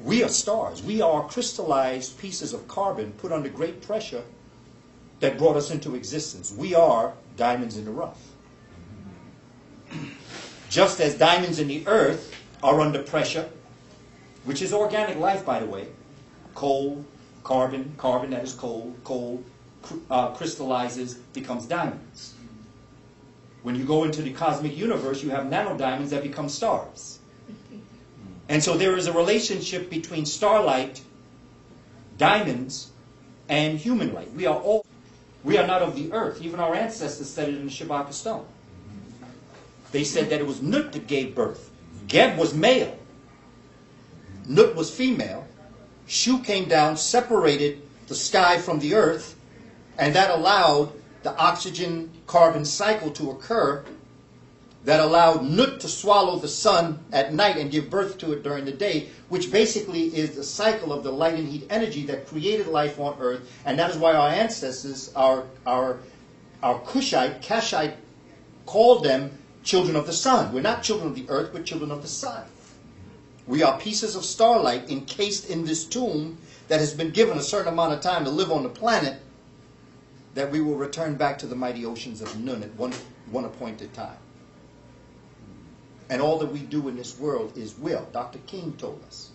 We are stars. We are crystallized pieces of carbon put under great pressure that brought us into existence. We are diamonds in the rough. Just as diamonds in the earth are under pressure, which is organic life, by the way, coal, carbon, that is coal crystallizes, becomes diamonds. When you go into the cosmic universe, you have nanodiamonds that become stars. And so there is a relationship between starlight, diamonds, and human light. We are not of the earth. Even our ancestors said it in the Shabaka stone. They said that it was Nut that gave birth. Geb was male. Nut was female. Shu came down, separated the sky from the earth, and that allowed the oxygen-carbon cycle to occur, that allowed Nut to swallow the sun at night and give birth to it during the day, which basically is the cycle of the light and heat energy that created life on earth. And that is why our ancestors, our Kushite, Kashite, called them children of the sun. We're not children of the earth, we're children of the sun. We are pieces of starlight encased in this tomb that has been given a certain amount of time to live on the planet, that we will return back to the mighty oceans of Nun at one appointed time. And all that we do in this world is will. Dr. King told us,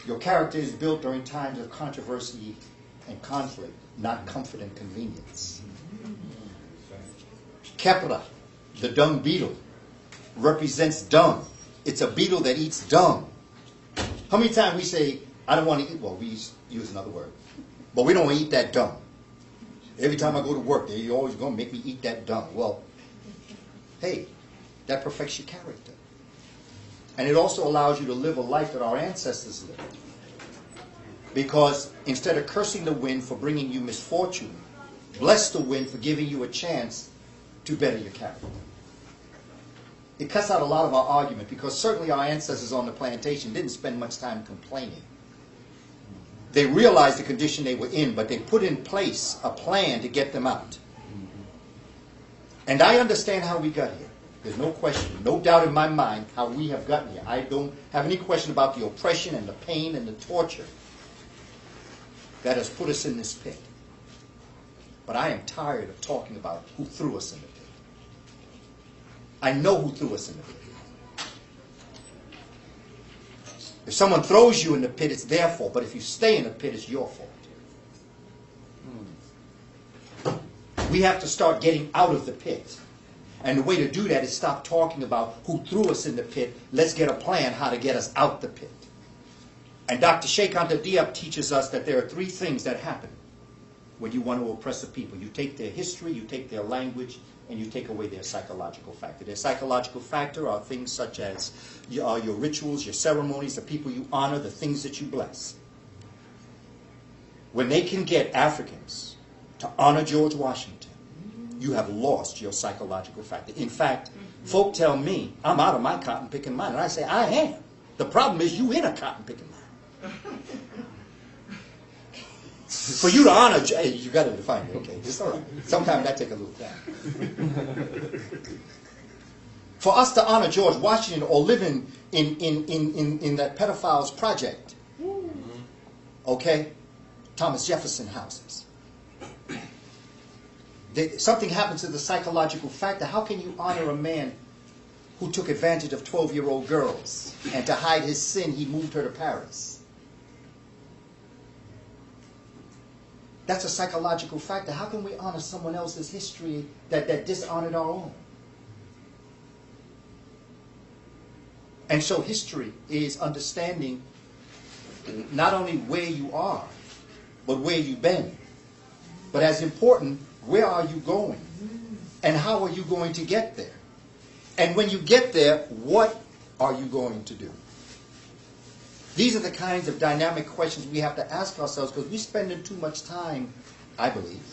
your character is built during times of controversy and conflict, not comfort and convenience. Kepra, the dung beetle, represents dung. It's a beetle that eats dung. How many times we say, I don't want to eat, well, we use another word, but we don't want to eat that dung. Every time I go to work, they're always going to make me eat that dung. Well, hey, that perfects your character. And it also allows you to live a life that our ancestors lived. Because instead of cursing the wind for bringing you misfortune, bless the wind for giving you a chance to better your character. It cuts out a lot of our argument, because certainly our ancestors on the plantation didn't spend much time complaining. They realized the condition they were in, but they put in place a plan to get them out. And I understand how we got here. There's no question, no doubt in my mind how we have gotten here. I don't have any question about the oppression and the pain and the torture that has put us in this pit. But I am tired of talking about who threw us in the pit. I know who threw us in the pit. If someone throws you in the pit, it's their fault. But if you stay in the pit, it's your fault. We have to start getting out of the pit. And the way to do that is stop talking about who threw us in the pit. Let's get a plan how to get us out the pit. And Dr. Sheikh Anta Diop teaches us that there are three things that happen when you want to oppress a people. You take their history, you take their language, and you take away their psychological factor. Their psychological factor are things such as your rituals, your ceremonies, the people you honor, the things that you bless. When they can get Africans to honor George Washington, you have lost your psychological factor. In fact, folk tell me, I'm out of my cotton picking mind. And I say, I am. The problem is you in a cotton picking mind. For you to honor, hey, you got to define it, okay? It's all right. Sometimes that takes a little time. For us to honor George Washington or live in that pedophile's project, okay? Thomas Jefferson houses. Something happens to the psychological factor. How can you honor a man who took advantage of 12-year-old girls, and to hide his sin, he moved her to Paris? That's a psychological factor. How can we honor someone else's history that dishonored our own? And so history is understanding not only where you are, but where you've been. But as important, where are you going? And how are you going to get there? And when you get there, what are you going to do? These are the kinds of dynamic questions we have to ask ourselves, because we're spending too much time, I believe,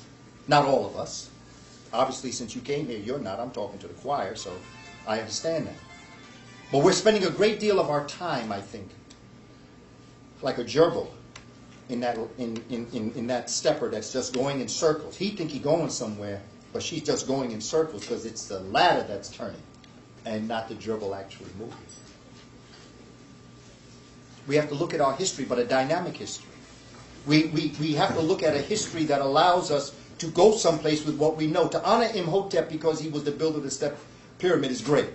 not all of us. Obviously, since you came here, you're not. I'm talking to the choir, so I understand that. But we're spending a great deal of our time, I think, like a gerbil in that stepper that's just going in circles. He think he's going somewhere, but she's just going in circles because it's the ladder that's turning and not the gerbil actually moving. We have to look at our history, but a dynamic history. We have to look at a history that allows us to go someplace with what we know. To honor Imhotep because he was the builder of the step pyramid is great.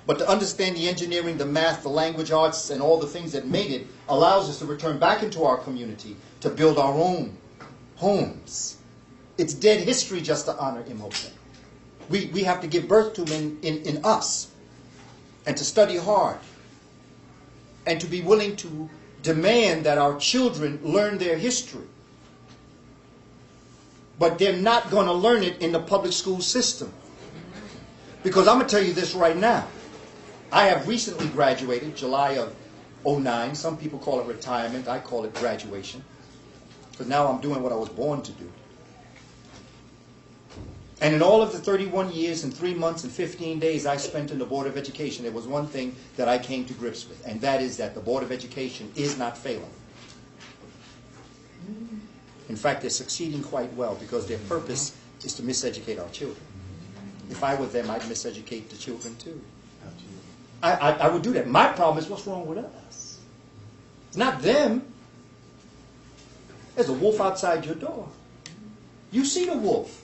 But to understand the engineering, the math, the language arts, and all the things that made it allows us to return back into our community to build our own homes. It's dead history just to honor Imhotep. We have to give birth to him in us, and to study hard, and to be willing to demand that our children learn their history. But they're not going to learn it in the public school system. Because I'm going to tell you this right now. I have recently graduated, July of 2009. Some people call it retirement. I call it graduation. Because now I'm doing what I was born to do. And in all of the 31 years and 3 months and 15 days I spent in the Board of Education, there was one thing that I came to grips with, and that is that the Board of Education is not failing. In fact, they're succeeding quite well because their purpose is to miseducate our children. If I were them, I'd miseducate the children too. I would do that. My problem is what's wrong with us. It's not them. There's a wolf outside your door. You see the wolf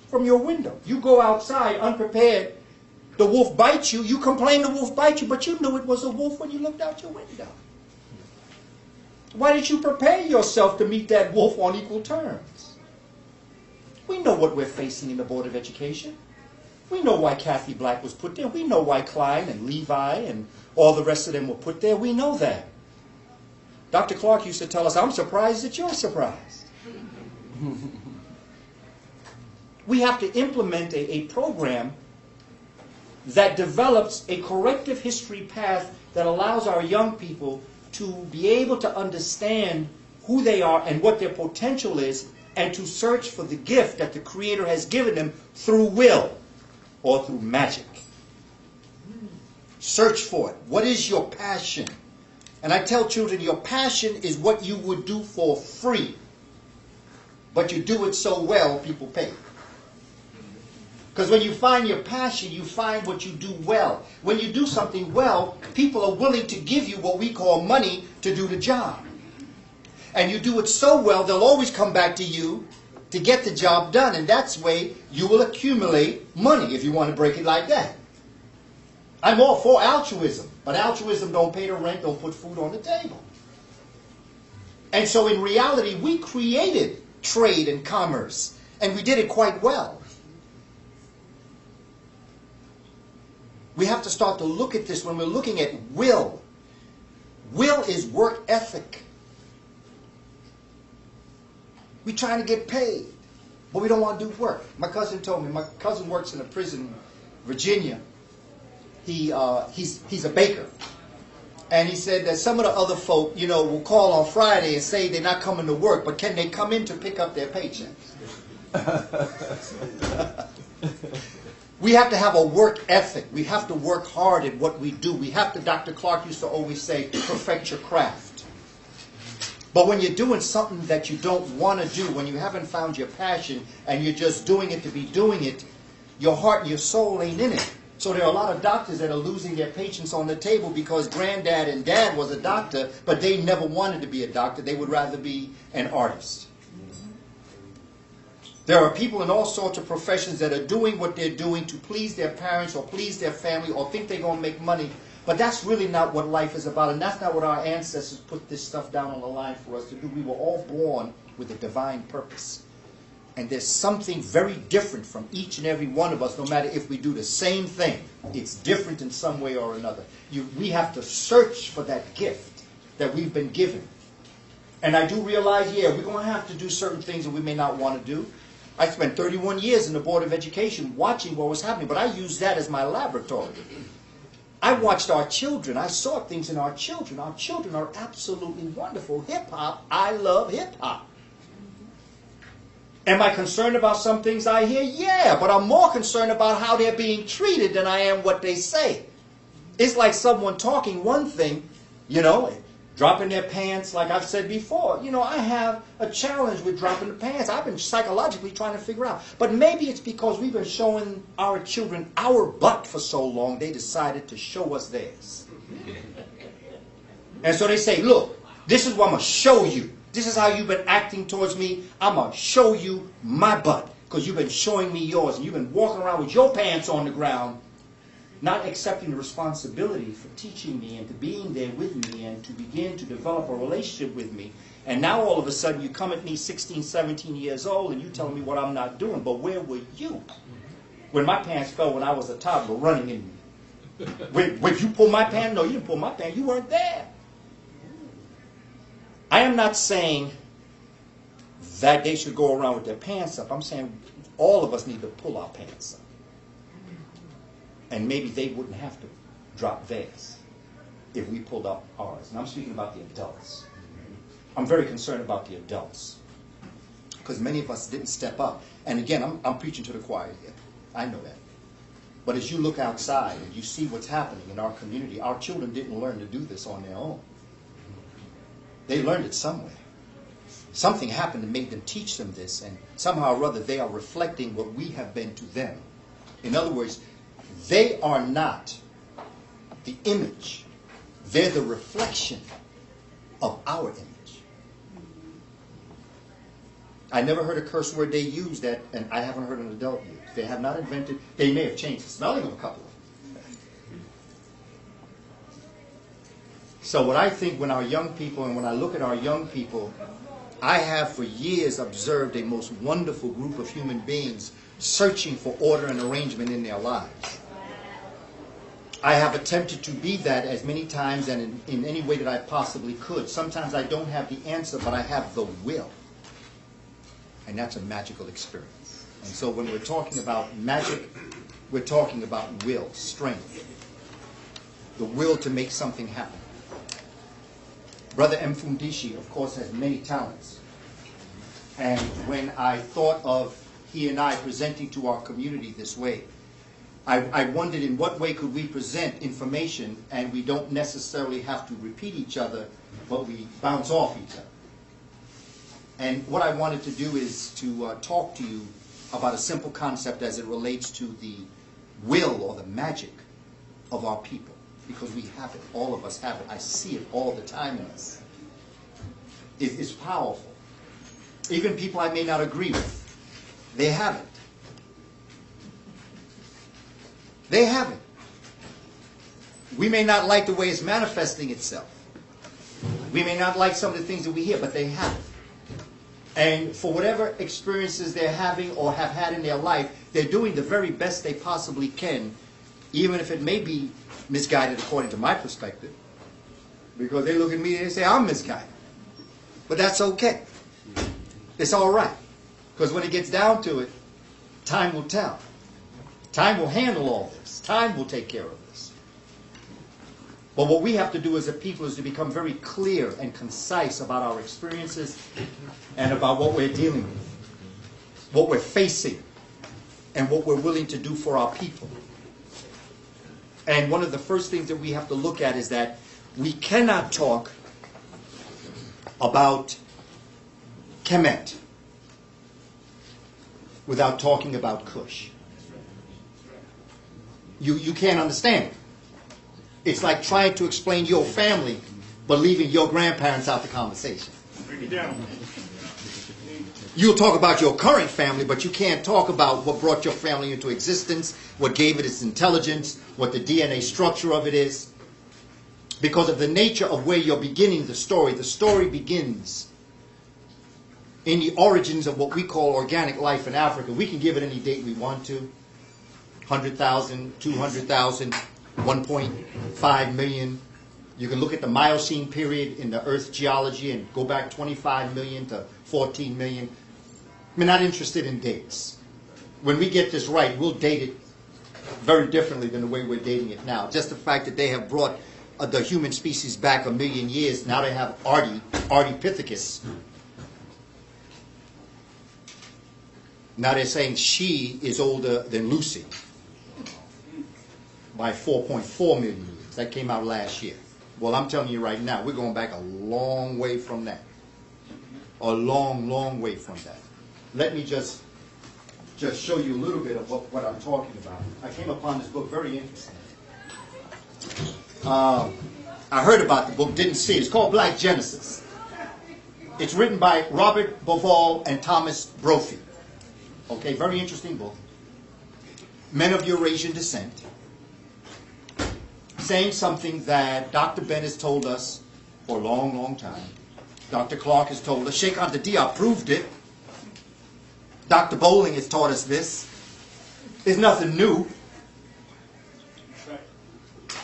from your window. You go outside unprepared. The wolf bites you. You complain the wolf bites you, but you knew it was a wolf when you looked out your window. Why did you prepare yourself to meet that wolf on equal terms? We know what we're facing in the Board of Education. We know why Kathy Black was put there. We know why Klein and Levi and all the rest of them were put there. We know that. Dr. Clark used to tell us, I'm surprised that you're surprised. We have to implement a program that develops a corrective history path that allows our young people to be able to understand who they are and what their potential is, and to search for the gift that the Creator has given them through will or through magic. Search for it. What is your passion? And I tell children, your passion is what you would do for free. But you do it so well, people pay. Because when you find your passion, you find what you do well. When you do something well, people are willing to give you what we call money to do the job. And you do it so well, they'll always come back to you to get the job done. And that's the way you will accumulate money, if you want to break it like that. I'm all for altruism, but altruism don't pay the rent, don't put food on the table. And so in reality, we created trade and commerce, and we did it quite well. We have to start to look at this when we're looking at will. Will is work ethic. We're trying to get paid, but we don't want to do work. My cousin told me, my cousin works in a prison in Virginia. He's a baker. And he said that some of the other folk, will call on Friday and say they're not coming to work, but can they come in to pick up their paychecks? We have to have a work ethic. We have to work hard at what we do. We have to, Dr. Clark used to always say, perfect your craft. But when you're doing something that you don't want to do, when you haven't found your passion and you're just doing it to be doing it, your heart and your soul ain't in it. So there are a lot of doctors that are losing their patients on the table because granddad and dad was a doctor, but they never wanted to be a doctor. They would rather be an artist. There are people in all sorts of professions that are doing what they're doing to please their parents or please their family or think they're going to make money. But that's really not what life is about, and that's not what our ancestors put this stuff down on the line for us to do. We were all born with a divine purpose. And there's something very different from each and every one of us, no matter if we do the same thing. It's different in some way or another. We have to search for that gift that we've been given. And I do realize, we're going to have to do certain things that we may not want to do. I spent 31 years in the Board of Education watching what was happening, but I used that as my laboratory. I watched our children. I saw things in our children. Our children are absolutely wonderful. Hip-hop, I love hip-hop. Am I concerned about some things I hear? Yeah, but I'm more concerned about how they're being treated than I am what they say. It's like someone talking one thing, dropping their pants, like I've said before. I have a challenge with dropping the pants. I've been psychologically trying to figure out. But maybe it's because we've been showing our children our butt for so long, they decided to show us theirs. And so they say, look, this is what I'm going to show you. This is how you've been acting towards me. I'm going to show you my butt because you've been showing me yours. And you've been walking around with your pants on the ground, not accepting the responsibility for teaching me and to being there with me and to begin to develop a relationship with me. And now all of a sudden you come at me 16, 17 years old and you tell me what I'm not doing. But where were you when my pants fell when I was a toddler running in me? When you pull my pants? No, you didn't pull my pants. You weren't there. I am not saying that they should go around with their pants up. I'm saying all of us need to pull our pants up. And maybe they wouldn't have to drop theirs if we pulled up ours. And I'm speaking about the adults. I'm very concerned about the adults because many of us didn't step up. And again, I'm preaching to the choir here. I know that. But as you look outside and you see what's happening in our community, our children didn't learn to do this on their own. They learned it somewhere. Something happened that made them teach them this, and somehow or other they are reflecting what we have been to them. In other words, they are not the image. They're the reflection of our image. I never heard a curse word they use that, and I haven't heard an adult use. They have not invented, they may have changed the spelling of a couple of them. So what I think when our young people, and when I look at our young people, I have for years observed a most wonderful group of human beings searching for order and arrangement in their lives. I have attempted to be that as many times and in any way that I possibly could. Sometimes I don't have the answer, but I have the will. And that's a magical experience. And so when we're talking about magic, we're talking about will, strength, the will to make something happen. Brother Mfundishi, of course, has many talents. And when I thought of he and I presenting to our community this way, I wondered in what way could we present information and we don't necessarily have to repeat each other, but we bounce off each other. And what I wanted to do is to talk to you about a simple concept as it relates to the will or the magic of our people. Because we have it. All of us have it. I see it all the time in us. It's powerful. Even people I may not agree with, they have it. They have it. We may not like the way it's manifesting itself. We may not like some of the things that we hear, but they have it. And for whatever experiences they're having or have had in their life, they're doing the very best they possibly can, even if it may be misguided according to my perspective. Because they look at me and they say, I'm misguided. But that's okay. It's all right. Because when it gets down to it, time will tell. Time will handle all this. Time will take care of this. But what we have to do as a people is to become very clear and concise about our experiences and about what we're dealing with, what we're facing, and what we're willing to do for our people. And one of the first things that we have to look at is that we cannot talk about Kemet without talking about Kush. You can't understand it. It's like trying to explain your family, but leaving your grandparents out the conversation. Break it down. You'll talk about your current family, but you can't talk about what brought your family into existence, what gave it its intelligence, what the DNA structure of it is. Because of the nature of where you're beginning the story begins in the origins of what we call organic life in Africa. We can give it any date we want to. 100,000, 200,000, 1.5 million. You can look at the Miocene period in the Earth's geology and go back 25 million to 14 million. We're not interested in dates. When we get this right, we'll date it very differently than the way we're dating it now. Just the fact that they have brought the human species back 1 million years, now they have Ardipithecus. Now they're saying she is older than Lucy by 4.4 million years. That came out last year. Well, I'm telling you right now, we're going back a long way from that. A long, long way from that. Let me just show you a little bit of what I'm talking about. I came upon this book, very interesting. I heard about the book, didn't see it. It's called Black Genesis. It's written by Robert Bauval and Thomas Brophy. Okay, very interesting book. Men of Eurasian descent. Saying something that Dr. Ben has told us for a long, long time. Dr. Clark has told us. Sheikh Anta Diop proved it. Dr. Bowling has taught us this. There's nothing new.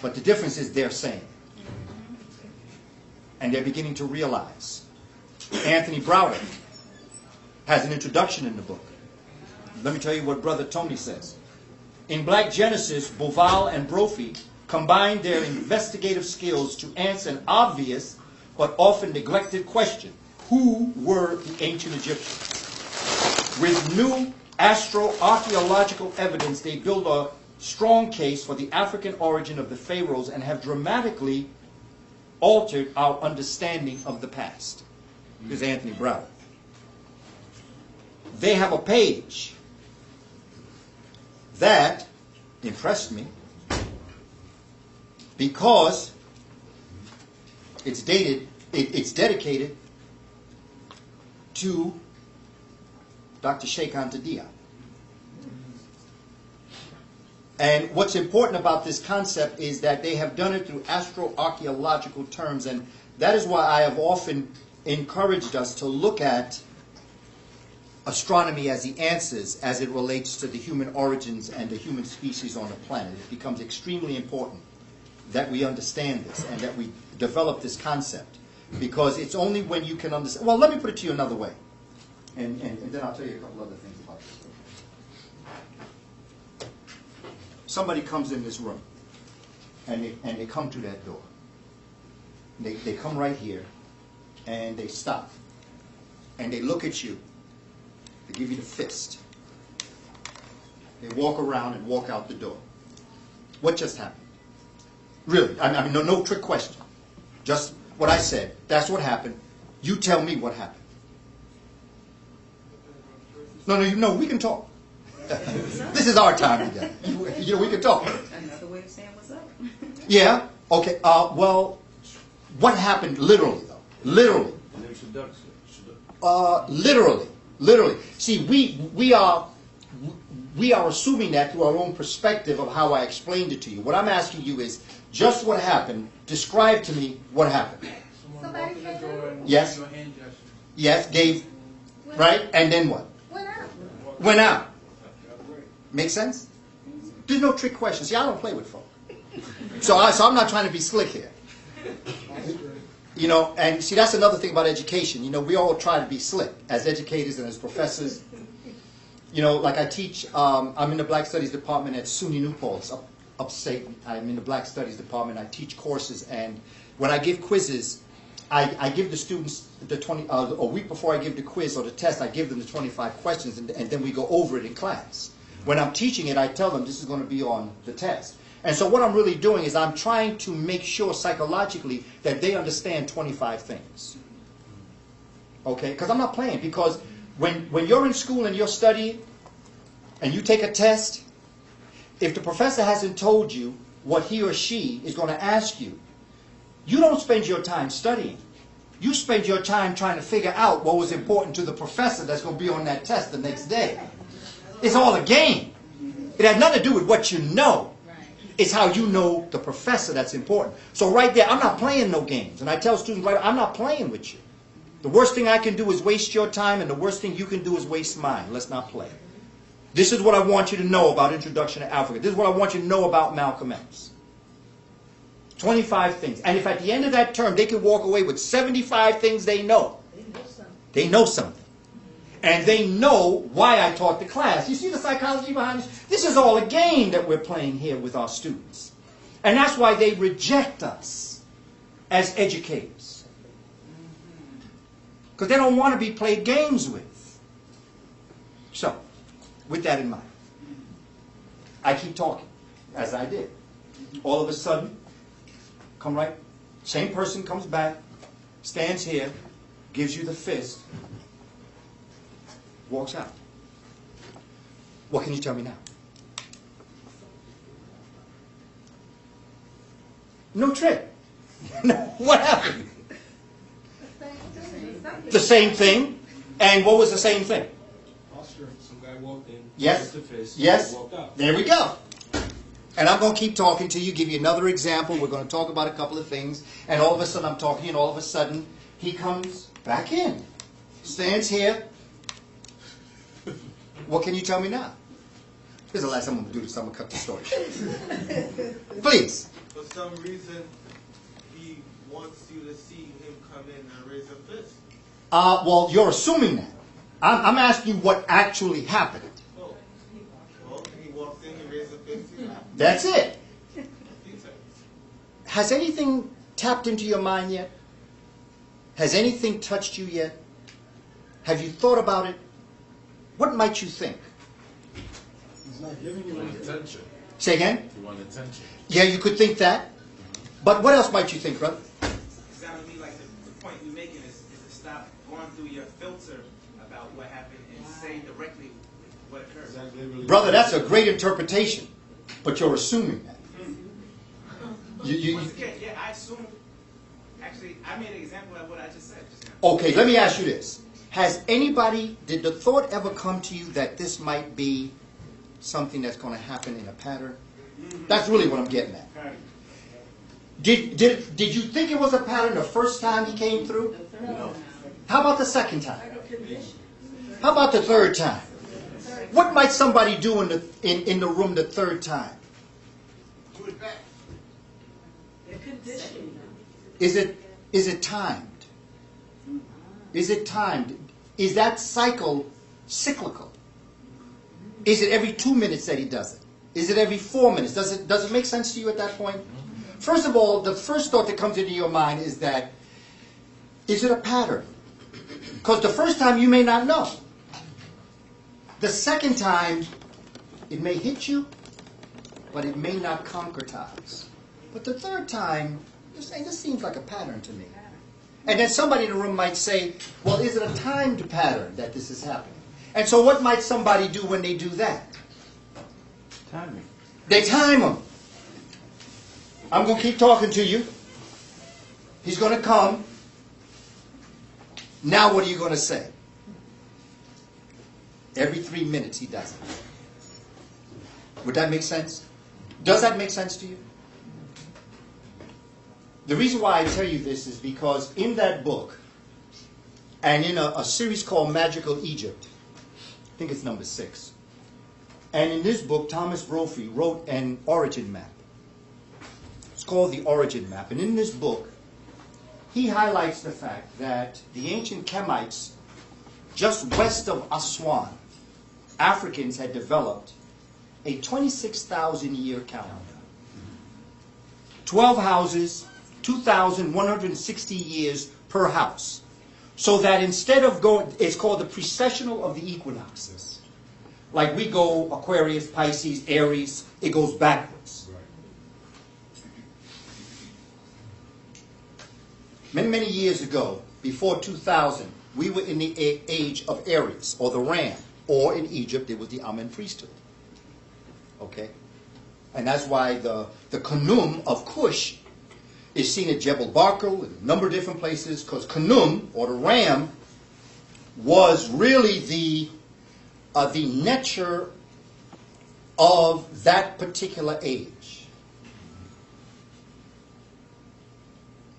But the difference is they're saying. And they're beginning to realize. Anthony Browder has an introduction in the book. Let me tell you what Brother Tony says. In Black Genesis, Bauval and Brophy combined their investigative skills to answer an obvious but often neglected question. Who were the ancient Egyptians? With new astro-archaeological evidence, they build a strong case for the African origin of the Pharaohs and have dramatically altered our understanding of the past. This is Anthony Browder. They have a page that impressed me because it's dedicated to Dr. Sheikh Anta Diop. And what's important about this concept is that they have done it through astro-archaeological terms, and that is why I have often encouraged us to look at astronomy as the answers as it relates to the human origins and the human species on the planet. It becomes extremely important that we understand this and that we develop this concept, because it's only when you can understand. Well, let me put it to you another way, and then I'll tell you a couple other things about this. Somebody comes in this room, and they come to that door. They come right here, and they stop, and they look at you. They give you the fist. They walk around and walk out the door. What just happened? Really, I mean, no trick question. Just what I said. That's what happened. You tell me what happened. No, we can talk. This is our time together. We can talk. Another way of saying what's up. Yeah. Okay. Well, what happened literally, though? Literally. Literally. See, we are assuming that through our own perspective of how I explained it to you. What I'm asking you is just what happened. Describe to me what happened. Somebody came in? Yes. Yes. Gave. Right. And then what? Went out. Make sense? There's no trick questions. See, I don't play with folk. So I'm not trying to be slick here. You know, and see, that's another thing about education. You know, we all try to be slick as educators and as professors. You know, like I teach, I'm in the Black Studies department at SUNY New Paltz, upstate. I'm in the Black Studies department. I teach courses, and when I give quizzes, I give the students a week before I give the quiz or the test, I give them the 25 questions, and then we go over it in class. When I'm teaching it, I tell them this is going to be on the test. And so what I'm really doing is I'm trying to make sure psychologically that they understand 25 things. Okay? Because I'm not playing. Because when you're in school and you're studying and you take a test, if the professor hasn't told you what he or she is going to ask you, you don't spend your time studying. You spend your time trying to figure out what was important to the professor that's going to be on that test the next day. It's all a game. It has nothing to do with what you know. It's how you know the professor that's important. So right there, I'm not playing no games. And I tell students, right, I'm not playing with you. The worst thing I can do is waste your time, and the worst thing you can do is waste mine. Let's not play. This is what I want you to know about Introduction to Africa. This is what I want you to know about Malcolm X. 25 things. And if at the end of that term they can walk away with 75 things they know something. And they know why I taught the class. You see the psychology behind this? This is all a game that we're playing here with our students. And that's why they reject us as educators. Because they don't want to be played games with. So, with that in mind, I keep talking, as I did. All of a sudden, come right, same person comes back, stands here, gives you the fist, walks out. What can you tell me now? No trick. What happened? The same thing. And what was the same thing? Posture. Some guy walked in. Yes. The fist, Yes. Walked out. There we go. And I'm going to keep talking to you, give you another example. We're going to talk about a couple of things. And all of a sudden I'm talking, and all of a sudden he comes back in. Stands here. What can you tell me now? This is the last time I'm going to do this. I'm going to cut the story short. Please. For some reason, he wants you to see him come in and raise a fist. Well, you're assuming that. I'm asking you what actually happened. Oh. Well, he walks in, he raises a fist. That's it. Has anything tapped into your mind yet? Has anything touched you yet? Have you thought about it? What might you think? He's not giving you any attention. Say again? You want attention. Yeah, you could think that. But what else might you think, brother? It's got to be like the point you're making is to stop going through your filter about what happened and say directly what occurred. Exactly. Brother, that's a great interpretation. But you're assuming that. Once again, yeah, I assume. Actually, I made an example of what I just said just now. Okay, let me ask you this. Did the thought ever come to you that this might be something that's going to happen in a pattern? That's really what I'm getting at. Did you think it was a pattern the first time he came through? No. How about the second time? How about the third time? What might somebody do in the room the third time? Do it back. Is it timed? Is it timed? Is that cycle cyclical? Is it every 2 minutes that he does it? Is it every 4 minutes? Does it make sense to you at that point? First of all, the first thought that comes into your mind is that, is it a pattern? Because the first time you may not know. The second time, it may hit you, but it may not concretize. But the third time, you're saying, this seems like a pattern to me. And then somebody in the room might say, well, is it a timed pattern that this is happening? And so what might somebody do when they do that? Timing. They time them. I'm going to keep talking to you. He's going to come. Now what are you going to say? Every 3 minutes he does it. Would that make sense? Does that make sense to you? The reason why I tell you this is because in that book, and in a series called Magical Egypt, I think it's number 6, and in this book, Thomas Brophy wrote an origin map. It's called the Origin Map. And in this book, he highlights the fact that the ancient Kemites, just west of Aswan, Africans had developed a 26,000-year calendar. 12 houses, 2,160 years per house. So that instead of going, it's called the precessional of the equinoxes. Like we go Aquarius, Pisces, Aries, it goes backwards. Many, many years ago, before 2000, we were in the age of Aries, or the ram, or in Egypt, it was the Amen priesthood. Okay? And that's why the Khnum of Kush is seen at Jebel Barkal and a number of different places, because Khnum, or the ram, was really the nature of that particular age.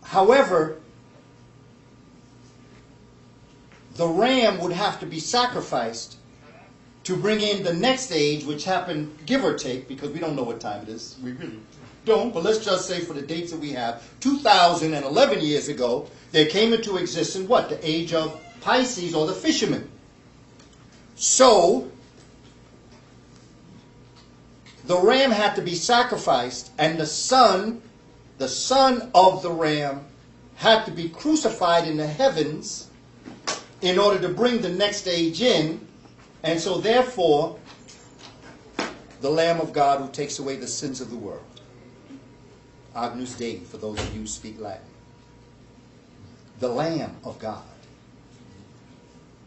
However, the ram would have to be sacrificed to bring in the next age, which happened, give or take, because we don't know what time it is. We really don't, but let's just say for the dates that we have, 2011 years ago, there came into existence what? The age of Pisces, or the fishermen. So, the ram had to be sacrificed, and the son of the ram had to be crucified in the heavens in order to bring the next age in. And so therefore, the Lamb of God who takes away the sins of the world. Agnus Dei, for those of you who speak Latin. The Lamb of God.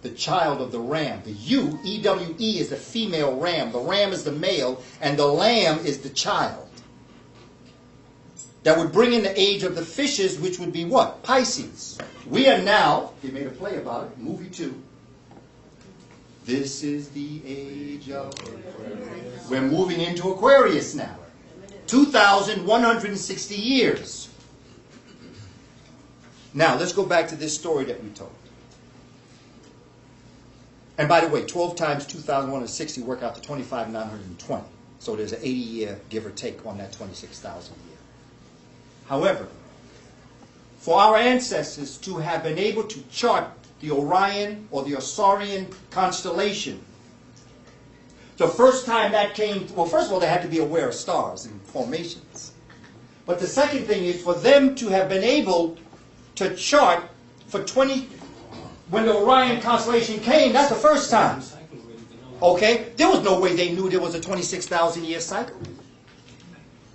The child of the ram. The E-W-E is the female ram. The ram is the male, and the lamb is the child. that would bring in the age of the fishes, which would be what? Pisces. We are now, they made a play about it, movie 2. This is the age of Aquarius. We're moving into Aquarius now. 2,160 years. Now, let's go back to this story that we told. And by the way, 12 times 2,160 work out to 25,920. So there's an 80-year give or take on that 26,000 year. However, for our ancestors to have been able to chart the Orion or the Osirian constellation, the first time that came, well, first of all, they had to be aware of stars and formations. But the second thing is for them to have been able to chart for 20, when the Orion constellation came, that's the first time. Okay? There was no way they knew there was a 26,000 year cycle.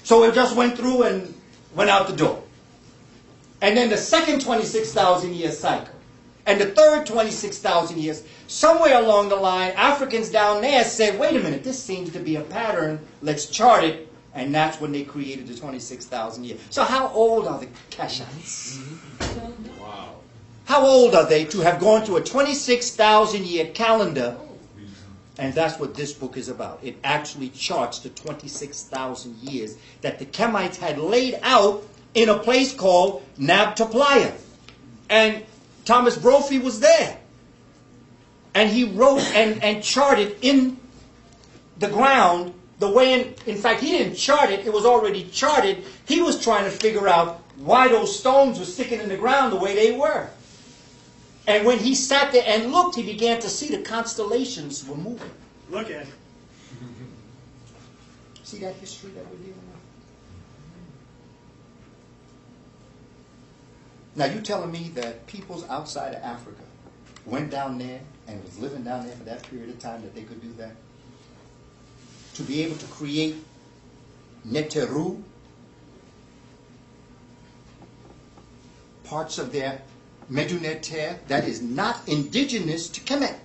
So it just went through and went out the door. And then the second 26,000 year cycle. And the third 26,000 years. Somewhere along the line, Africans down there said, wait a minute, this seems to be a pattern. Let's chart it. And that's when they created the 26,000 years. So how old are the Keshites? Wow. How old are they to have gone through a 26,000 year calendar? And that's what this book is about. It actually charts the 26,000 years that the Kemites had laid out in a place called Nabtaplaya. And Thomas Brophy was there. And he wrote and charted in the ground the way, in fact, he didn't chart it. It was already charted. He was trying to figure out why those stones were sticking in the ground the way they were. And when he sat there and looked, he began to see the constellations were moving. Look at it. See that history that we're dealing with? Now, you telling me that peoples outside of Africa went down there and was living down there for that period of time that they could do that? To be able to create Neteru, parts of their Meduneter that is not indigenous to Kemet.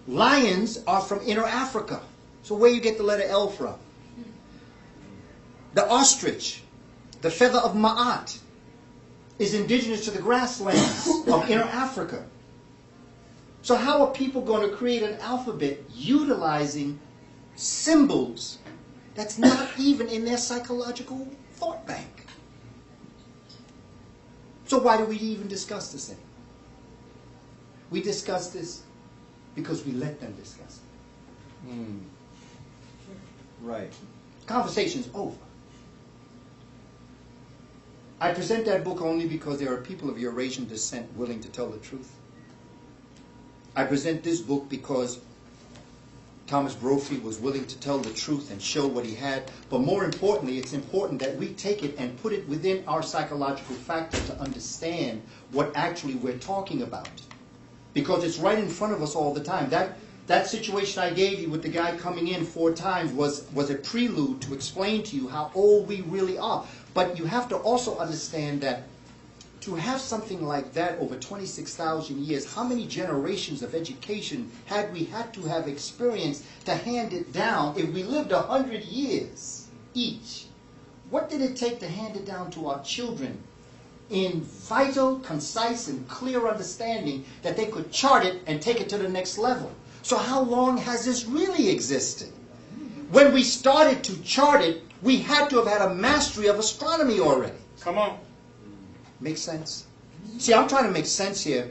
Lions are from Inner Africa. So where you get the letter L from? The ostrich, the feather of Ma'at, is indigenous to the grasslands of Inner Africa. So how are people going to create an alphabet utilizing symbols that's not even in their psychological thought bank? So why do we even discuss this thing? We discuss this because we let them discuss it. Right. Conversation's over. I present that book only because there are people of Eurasian descent willing to tell the truth. I present this book because Thomas Brophy was willing to tell the truth and show what he had. But more importantly, it's important that we take it and put it within our psychological factor to understand what actually we're talking about. Because it's right in front of us all the time. That situation I gave you with the guy coming in 4 times was a prelude to explain to you how old we really are. But you have to also understand that to have something like that over 26,000 years, how many generations of education had we had to have experienced to hand it down? If we lived 100 years each, what did it take to hand it down to our children in vital, concise, and clear understanding that they could chart it and take it to the next level? So how long has this really existed? When we started to chart it, we had to have had a mastery of astronomy already. Come on. Make sense? See, I'm trying to make sense here.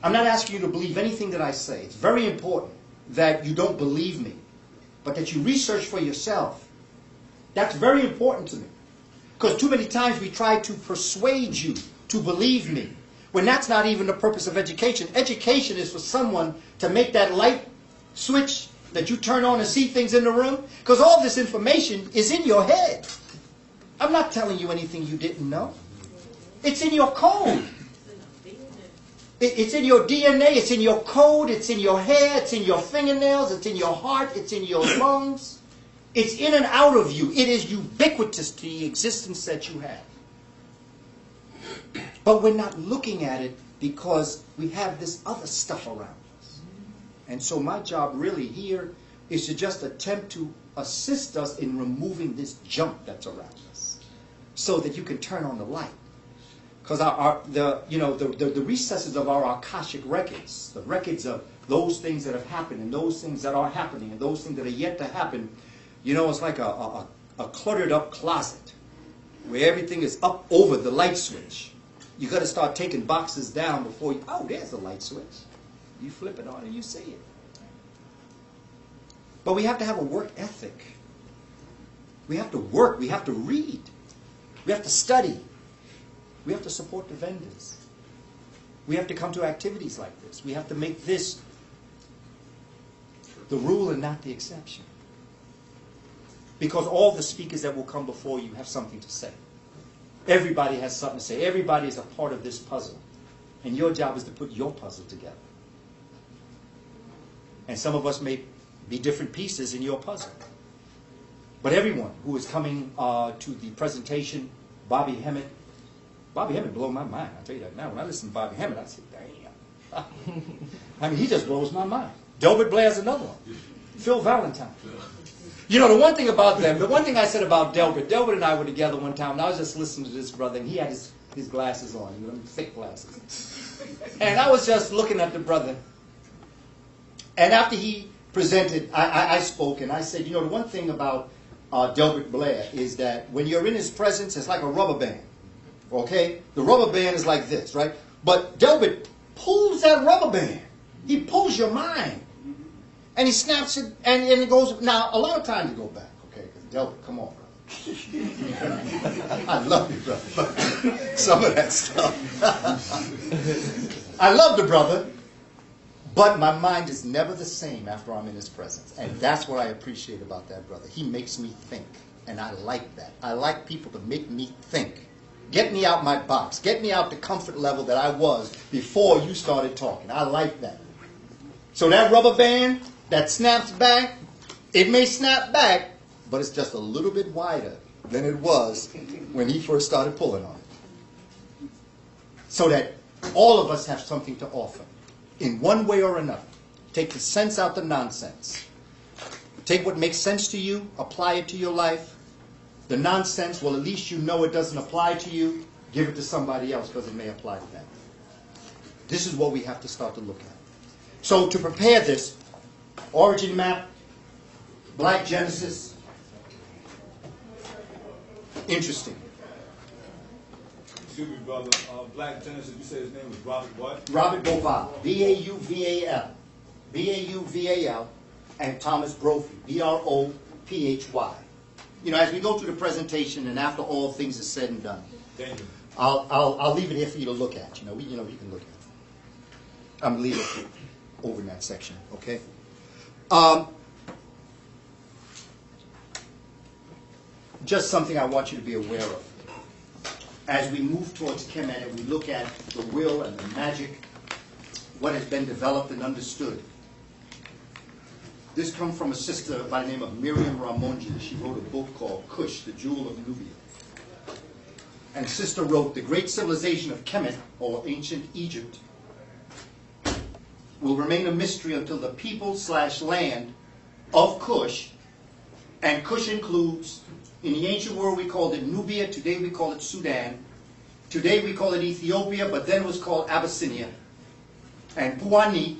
I'm not asking you to believe anything that I say. It's very important that you don't believe me, but that you research for yourself. That's very important to me. Because too many times we try to persuade you to believe me, when that's not even the purpose of education. Education is for someone to make that light switch that you turn on and see things in the room. Because all this information is in your head. I'm not telling you anything you didn't know. It's in your code. It's in your DNA. It's in your code. It's in your hair. It's in your fingernails. It's in your heart. It's in your lungs. It's in and out of you. It is ubiquitous to the existence that you have. But we're not looking at it because we have this other stuff around us. And so my job really here is to just attempt to assist us in removing this junk that's around us. so that you can turn on the light. Because the recesses of our Akashic records, the records of those things that have happened and those things that are happening and those things that are yet to happen, it's like a cluttered up closet where everything is up over the light switch. You got to start taking boxes down before you, oh, there's the light switch. You flip it on and you see it. But we have to have a work ethic. We have to work. We have to read. We have to study. We have to support the vendors. We have to come to activities like this. We have to make this the rule and not the exception. Because all the speakers that will come before you have something to say. Everybody has something to say. Everybody is a part of this puzzle. And your job is to put your puzzle together. And some of us may be different pieces in your puzzle. But everyone who is coming to the presentation, Bobby Hemmett blew my mind. I'll tell you that now. When I listen to Bobby Hemmett, I say, damn. I mean, he just blows my mind. Delbert Blair's another one. Phil Valentine. The one thing about them, the one thing I said about Delbert and I were together one time, and I was just listening to this brother, and he had his glasses on, thick glasses. And I was just looking at the brother. And after he presented, I spoke, and I said, the one thing about Delbert Blair is that when you're in his presence, it's like a rubber band. Okay? The rubber band is like this, right? But Delbert pulls that rubber band. He pulls your mind. And he snaps it, and it goes. Now, a lot of times you go back, okay? Because Delbert, come on, brother. I love you, brother. But some of that stuff. I love the brother, but my mind is never the same after I'm in his presence. And that's what I appreciate about that brother. He makes me think, and I like that. I like people to make me think. Get me out my box. Get me out the comfort level that I was before you started talking. I like that. So that rubber band that snaps back, it may snap back, but it's just a little bit wider than it was when he first started pulling on it. So that all of us have something to offer in one way or another. Take the sense out the nonsense. Take what makes sense to you, apply it to your life. The nonsense, well, at least you know it doesn't apply to you. Give it to somebody else because it may apply to them. This is what we have to start to look at. So to prepare this, origin map, Black Genesis, interesting. Excuse me, brother. Black Genesis, you said his name was Robert what? Robert Bauval, B-A-U-V-A-L. B-A-U-V-A-L, and Thomas Brophy, B-R-O-P-H-Y. As we go through the presentation and after all things are said and done, Thank you. I'll leave it here for you to look at. You can look at it. I'm leaving it over in that section, okay? Just something I want you to be aware of. As we move towards Kemet and we look at the will and the magic, what has been developed and understood. This comes from a sister by the name of Miriam Ramonji. She wrote a book called Kush, the Jewel of Nubia. And sister wrote, the great civilization of Kemet, or ancient Egypt, will remain a mystery until the people/land of Kush, and Kush includes, in the ancient world we called it Nubia, today we call it Sudan, today we call it Ethiopia, but then it was called Abyssinia, and Puani,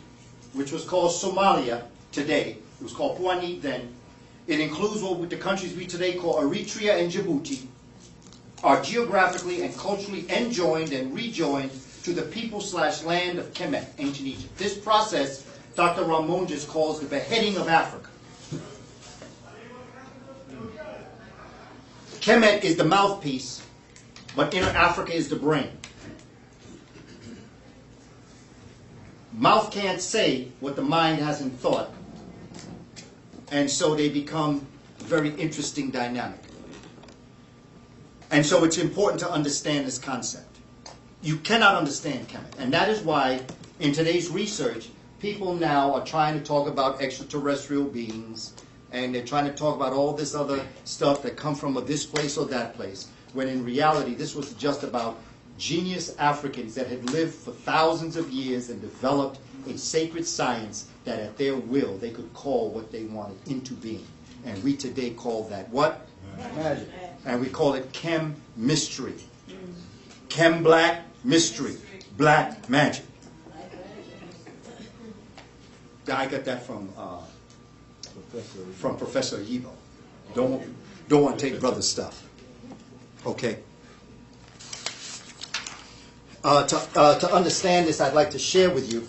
which was called Somalia today, it was called Puani then. It includes what the countries we today call Eritrea and Djibouti, are geographically and culturally enjoined and rejoined to the people/land of Kemet, ancient Egypt. This process, Dr. Ramonjes calls the beheading of Africa. Kemet is the mouthpiece, but inner Africa is the brain. Mouth can't say what the mind hasn't thought, and so they become a very interesting dynamic. And so it's important to understand this concept. You cannot understand Kemet. And that is why, in today's research, people now are trying to talk about extraterrestrial beings, and they're trying to talk about all this other stuff that come from this place or that place, when in reality, this was just about genius Africans that had lived for thousands of years and developed a sacred science that at their will they could call what they wanted into being. And we today call that what? Magic. And we call it chem mystery. Chem black mystery. Black magic. I got that from Professor Yibo. Don't want to take brother's stuff. Okay. To understand this, I'd like to share with you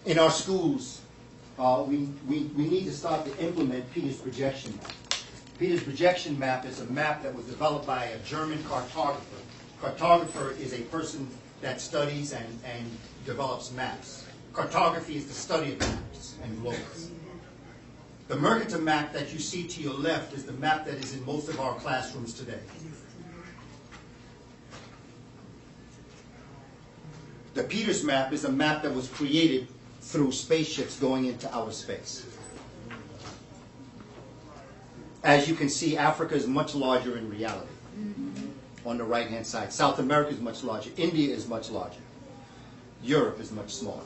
in our schools, we need to start to implement Peter's projection map. Peter's projection map is a map that was developed by a German cartographer. Cartographer is a person that studies and develops maps. Cartography is the study of maps and globes. The Mercator map that you see to your left is the map that is in most of our classrooms today. The Peters map is a map that was created through spaceships going into outer space. As you can see, Africa is much larger in reality. On the right-hand side. South America is much larger. India is much larger. Europe is much smaller.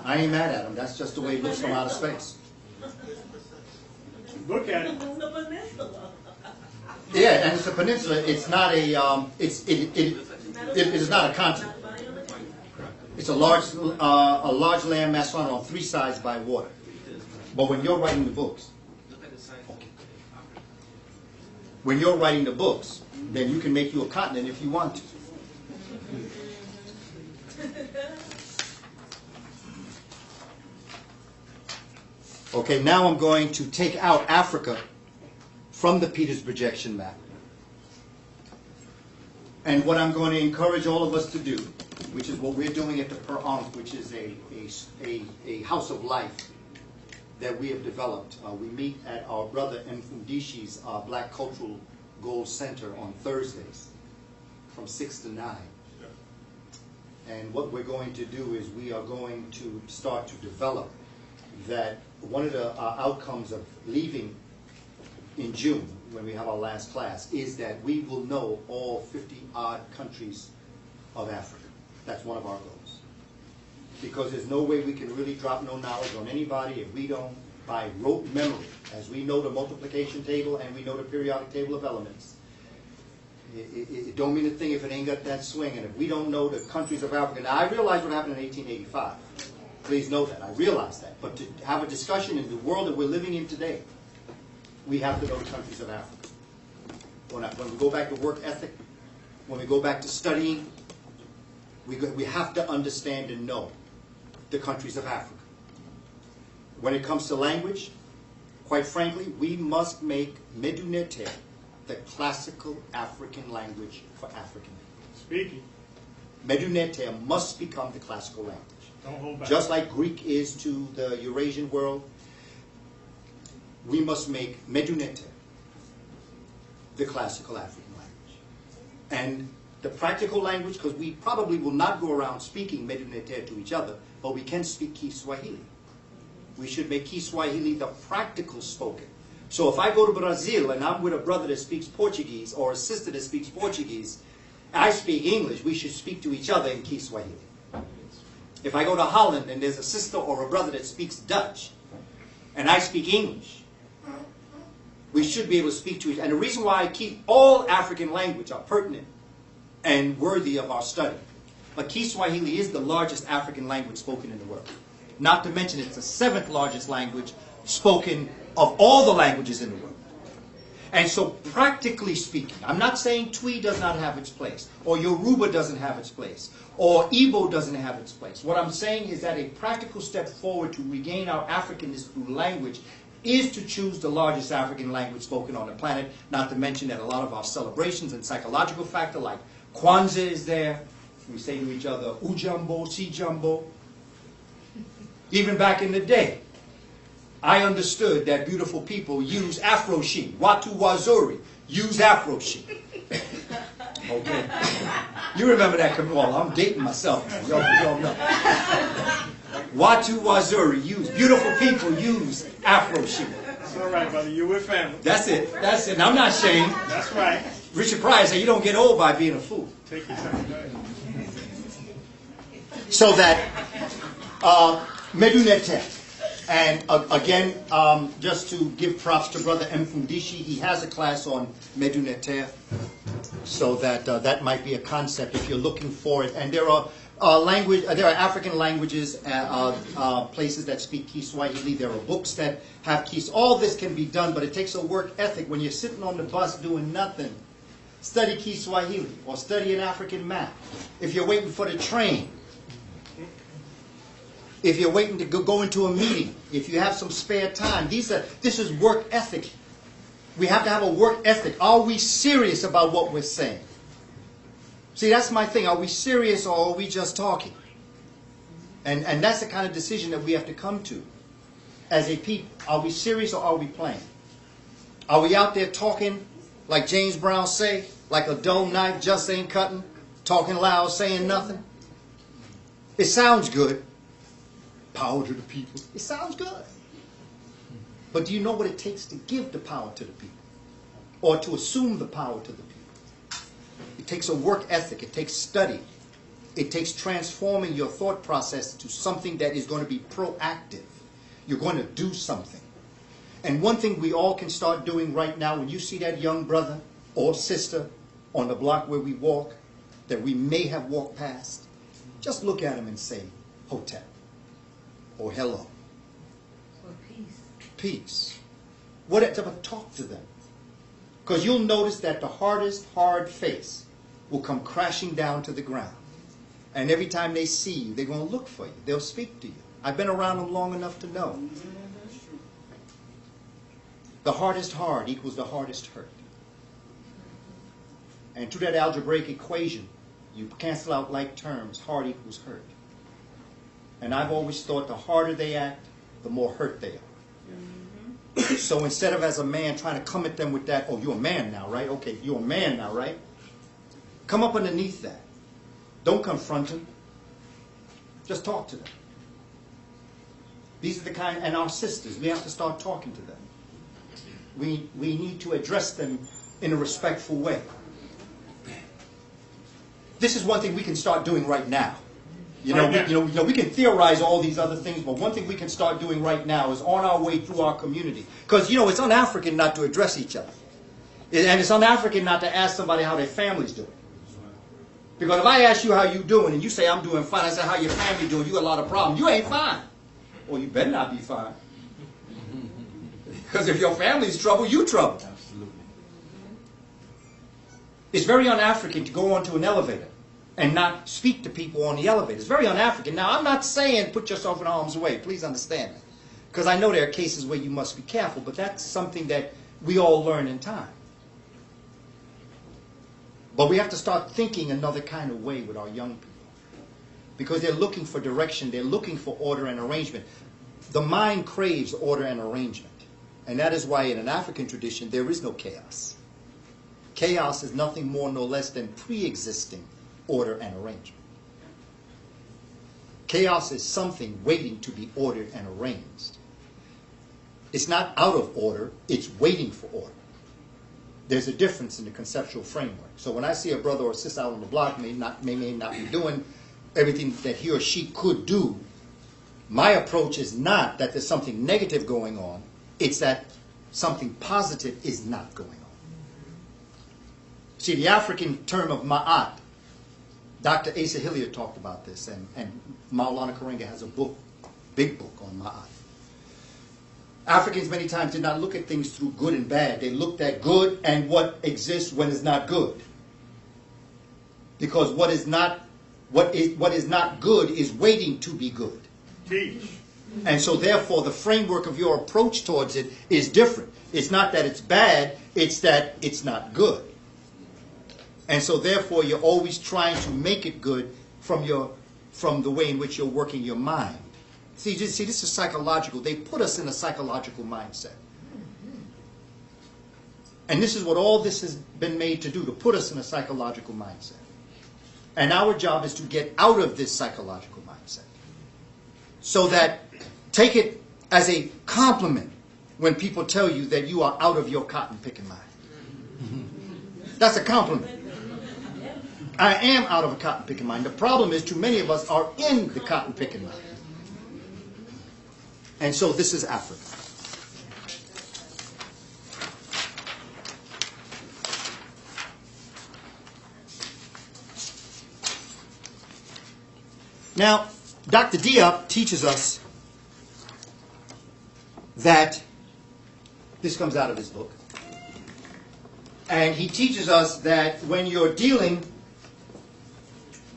I ain't mad at them. That's just the way it looks from outer space. Look at it. Yeah, and it's a peninsula. It's not a. It is not a continent. It's a large landmass surrounded on three sides by water. But when you're writing the books, when you're writing the books, then you can make you a continent if you want to. Okay, now I'm going to take out Africa from the Peters projection map. And what I'm going to encourage all of us to do, which is what we're doing at the Per Ankh, which is a house of life that we have developed. We meet at our brother Mfundishi's Black Cultural Gold Center on Thursdays from 6 to 9. And what we're going to do is we are going to start to develop that. One of the outcomes of leaving in June, when we have our last class, is that we will know all 50-odd countries of Africa. That's one of our goals. Because there's no way we can really drop no knowledge on anybody if we don't, by rote memory, as we know the multiplication table and we know the periodic table of elements. It don't mean a thing if it ain't got that swing. And if we don't know the countries of Africa. Now, I realize what happened in 1885. Please know that. I realize that. But to have a discussion in the world that we're living in today, we have to know the countries of Africa. When we go back to work ethic, when we go back to studying, we have to understand and know the countries of Africa. When it comes to language, quite frankly, we must make Medunete the classical African language for African. Speaking. Medunete must become the classical language. Don't hold back. Just like Greek is to the Eurasian world, we must make Medunete the classical African language. And the practical language, because we probably will not go around speaking Medunete to each other, but we can speak Kiswahili. We should make Kiswahili the practical spoken. So if I go to Brazil and I'm with a brother that speaks Portuguese or a sister that speaks Portuguese, I speak English, we should speak to each other in Kiswahili. If I go to Holland and there's a sister or a brother that speaks Dutch and I speak English, we should be able to speak to each other. And the reason why I keep all African language are pertinent and worthy of our study. But Kiswahili is the largest African language spoken in the world. Not to mention it's the 7th largest language spoken of all the languages in the world. And so practically speaking, I'm not saying Twi does not have its place, or Yoruba doesn't have its place, or Igbo doesn't have its place. What I'm saying is that a practical step forward to regain our Africanness through language is to choose the largest African language spoken on the planet, not to mention that a lot of our celebrations and psychological factor like Kwanzaa is there. We say to each other, Ujambo, Sijambo. Even back in the day, I understood that beautiful people use Afro-Shi. Watu Wazuri use Afro-Shi. Okay. You remember that? Well, I'm dating myself. Y'all know. Watu Wazuri use. Beautiful people use Afro-Shi. That's all right, brother. You're with family. That's it. That's it. And I'm not ashamed. That's right. Richard Pryor said, you don't get old by being a fool. Take your time. Go ahead. So that, Medunete. And again, just to give props to Brother Mfundishi, he has a class on Medunete. So that that might be a concept if you're looking for it. And there are there are African languages, places that speak Kiswahili. There are books that have Kis. All this can be done, but it takes a work ethic. When you're sitting on the bus doing nothing, study Kiswahili or study an African map. If you're waiting for the train, if you're waiting to go into a meeting, if you have some spare time, this is work ethic. We have to have a work ethic. Are we serious about what we're saying? See, that's my thing. Are we serious or are we just talking? And that's the kind of decision that we have to come to as a people. Are we serious or are we playing? Are we out there talking like James Brown say, like a dull knife just ain't cutting, talking loud, saying nothing? It sounds good. Power to the people. It sounds good. But do you know what it takes to give the power to the people? Or to assume the power to the people? It takes a work ethic. It takes study. It takes transforming your thought process to something that is going to be proactive. You're going to do something. And one thing we all can start doing right now, when you see that young brother or sister on the block where we walk, that we may have walked past, just look at him and say, Hotep. Or hello. Or peace. Peace. Whatever, talk to them. Because you'll notice that the hardest hard face will come crashing down to the ground. And every time they see you, they're going to look for you. They'll speak to you. I've been around them long enough to know. The hardest hard equals the hardest hurt. And through that algebraic equation, you cancel out like terms. Hard equals hurt. And I've always thought the harder they act, the more hurt they are. So instead of as a man trying to come at them with that, oh, you're a man now, right? Okay, you're a man now, right? Come up underneath that. Don't confront them. Just talk to them. These are the kind, and our sisters, we have to start talking to them. We need to address them in a respectful way. This is one thing we can start doing right now. We can theorize all these other things, but one thing we can start doing right now is on our way through our community. Because, it's un-African not to address each other. And it's un-African not to ask somebody how their family's doing. Because if I ask you how you doing, and you say, I'm doing fine, I say, how your family doing? You got a lot of problems. You ain't fine. Well, you better not be fine. Because if your family's trouble, you trouble. Absolutely. It's very un-African to go onto an elevator and not speak to people on the elevator. It's very un-African. Now, I'm not saying put yourself in harm's way. Please understand that. Because I know there are cases where you must be careful, but that's something that we all learn in time. But we have to start thinking another kind of way with our young people. Because they're looking for direction. They're looking for order and arrangement. The mind craves order and arrangement. And that is why in an African tradition, there is no chaos. Chaos is nothing more nor less than pre-existing order and arrangement. Chaos is something waiting to be ordered and arranged. It's not out of order, it's waiting for order. There's a difference in the conceptual framework. So when I see a brother or sister out on the block may not be doing everything that he or she could do, my approach is not that there's something negative going on, it's that something positive is not going on. See, the African term of ma'at, Dr. Asa Hilliard talked about this, and Maulana Karenga has a book, big book on ma'at. Africans many times did not look at things through good and bad. They looked at good and what exists when it's not good. Because what is not good is waiting to be good. Teach. And so therefore the framework of your approach towards it is different. It's not that it's bad, it's that it's not good. And so therefore you're always trying to make it good from the way in which you're working your mind. See, this is psychological. They put us in a psychological mindset. And this is what all this has been made to do, to put us in a psychological mindset. And our job is to get out of this psychological mindset. So that, take it as a compliment when people tell you that you are out of your cotton picking mind. That's a compliment. I am out of a cotton picking mind. The problem is too many of us are in the cotton picking mind. And so this is Africa. Now, Dr. Diop teaches us that, this comes out of his book, and he teaches us that when you're dealing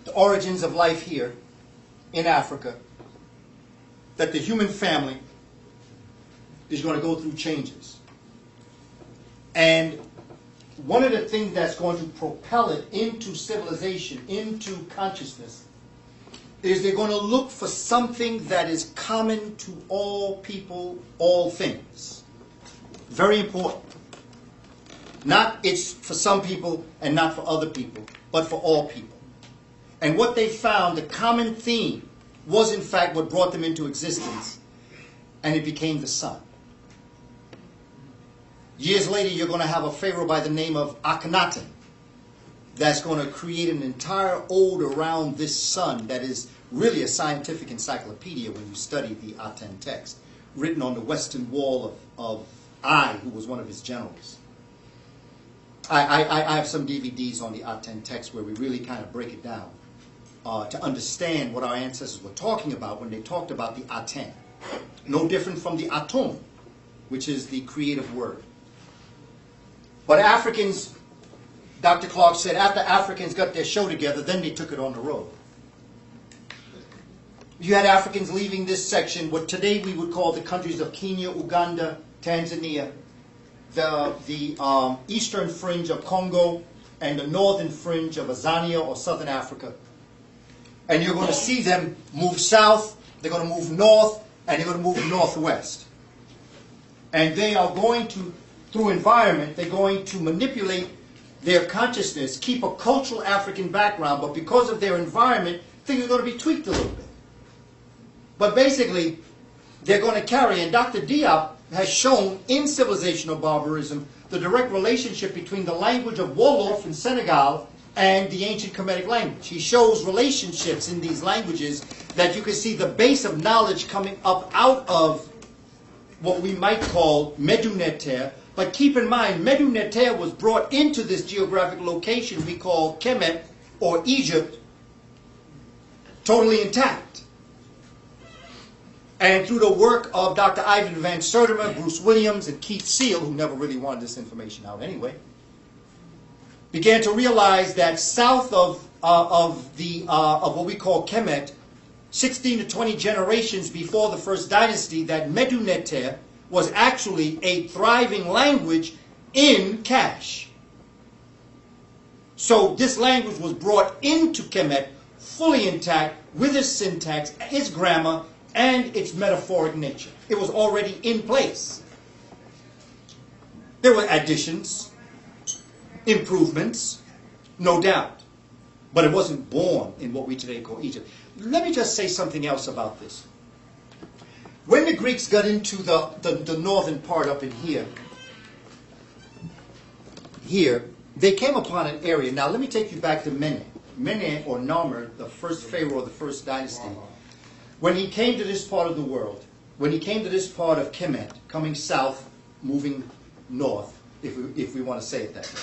the origins of life here in Africa, that the human family is going to go through changes. And one of the things that's going to propel it into civilization, into consciousness, is they're going to look for something that is common to all people, all things. Very important. Not it's for some people and not for other people, but for all people. And what they found, the common theme, was in fact what brought them into existence, and it became the sun. Years later, you're going to have a pharaoh by the name of Akhenaten that's going to create an entire ode around this sun that is really a scientific encyclopedia when you study the Aten text, written on the western wall of Ai, who was one of his generals. I have some DVDs on the Aten text where we really kind of break it down to understand what our ancestors were talking about when they talked about the Aten. No different from the Atom, which is the creative word. But Africans, Dr. Clark said, after Africans got their show together, then they took it on the road. You had Africans leaving this section, what today we would call the countries of Kenya, Uganda, Tanzania, the eastern fringe of Congo, and the northern fringe of Azania or southern Africa. And you're going to see them move south, they're going to move north, and they're going to move northwest. And they are going to, through environment, they're going to manipulate their consciousness, keep a cultural African background, but because of their environment, things are going to be tweaked a little bit. But basically, they're going to carry, and Dr. Diop has shown in Civilizational Barbarism the direct relationship between the language of Wolof in Senegal and the ancient Kemetic language. He shows relationships in these languages that you can see the base of knowledge coming up out of what we might call Medu Neter. But keep in mind, Medu Neter was brought into this geographic location we call Kemet, or Egypt, totally intact. And through the work of Dr. Ivan Van Sertima, Bruce Williams, and Keith Seal, who never really wanted this information out anyway, began to realize that south of what we call Kemet, 16 to 20 generations before the first dynasty, that Medu Neter was actually a thriving language in Cash. So this language was brought into Kemet fully intact with its syntax, its grammar, and its metaphoric nature. It was already in place. There were additions, improvements, no doubt. But it wasn't born in what we today call Egypt. Let me just say something else about this. When the Greeks got into the northern part up in here, they came upon an area. Now let me take you back to Mene. Mene, or Narmer, the first pharaoh of the first dynasty. When he came to this part of the world, when he came to this part of Kemet, coming south, moving north, if we want to say it that way,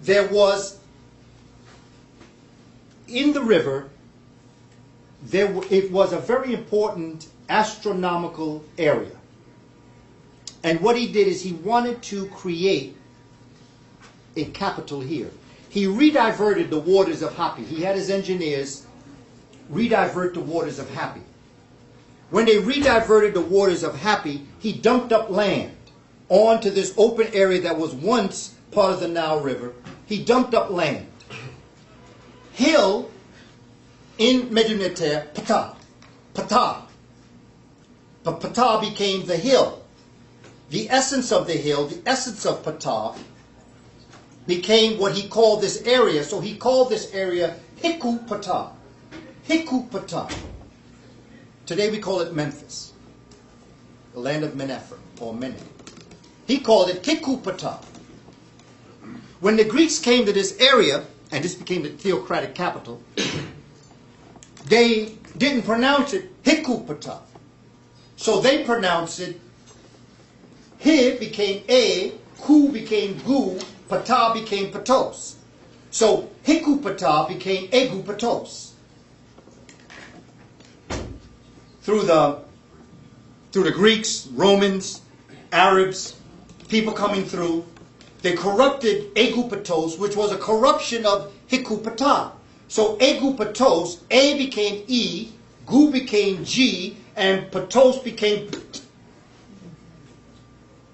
there was, in the river, it was a very important astronomical area. And what he did is he wanted to create a capital here. He rediverted the waters of Hapi. He had his engineers redivert the waters of Hapi. When they rediverted the waters of Hapi, he dumped up land onto this open area that was once part of the Nile River. He dumped up land. Hill in Medu Neter, Ptah. But Ptah became the hill. The essence of the hill, the essence of Ptah, became what he called this area. So he called this area Hiku Ptah. Hiku Ptah. Today we call it Memphis, the land of Menefer, or Mene. He called it Hiku Ptah. When the Greeks came to this area, and this became the theocratic capital, they didn't pronounce it Hikupata. So they pronounced it, He became A, Ku became Gu, Pata became Patos. So Hikupata became Egupatos. Through the Greeks, Romans, Arabs, people coming through, they corrupted Egupatos, which was a corruption of Hikupata. So Egupatos, A became E, Gu became G, and Patos became P.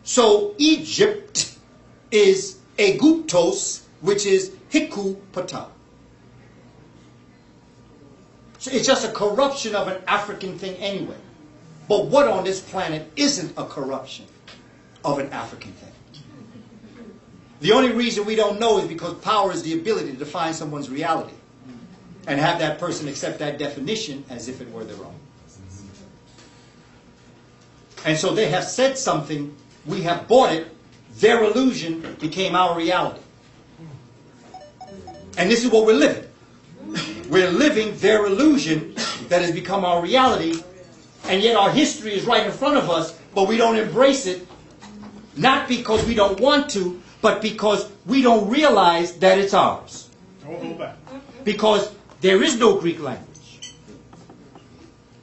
So Egypt is Aegyptos, which is Hikupata. So it's just a corruption of an African thing anyway. But what on this planet isn't a corruption of an African thing? The only reason we don't know is because power is the ability to define someone's reality and have that person accept that definition as if it were their own. And so they have said something, we have bought it, their illusion became our reality. And this is what we're living. We're living their illusion that has become our reality, and yet our history is right in front of us, but we don't embrace it, not because we don't want to, but because we don't realize that it's ours. Don't hold back. Because there is no Greek language.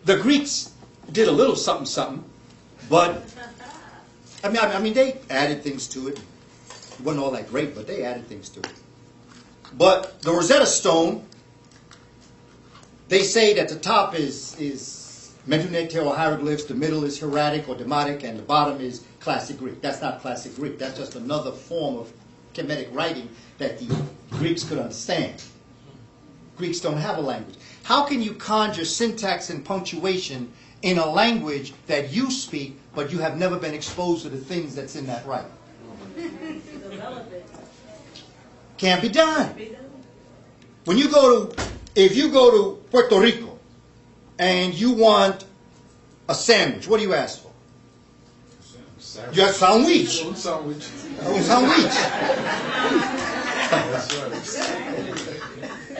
The Greeks did a little something, something, but I mean, they added things to it. It wasn't all that great, but they added things to it. But the Rosetta Stone, they say that the top is Medunete or hieroglyphs, the middle is hieratic or demotic, and the bottom is classic Greek. That's not classic Greek. That's just another form of Kemetic writing that the Greeks could understand. Greeks don't have a language. How can you conjure syntax and punctuation in a language that you speak, but you have never been exposed to the things that's in that writing? Can't be done. When you go to, if you go to Puerto Rico and you want a sandwich, what do you ask for? You ask sandwich. Un sandwich.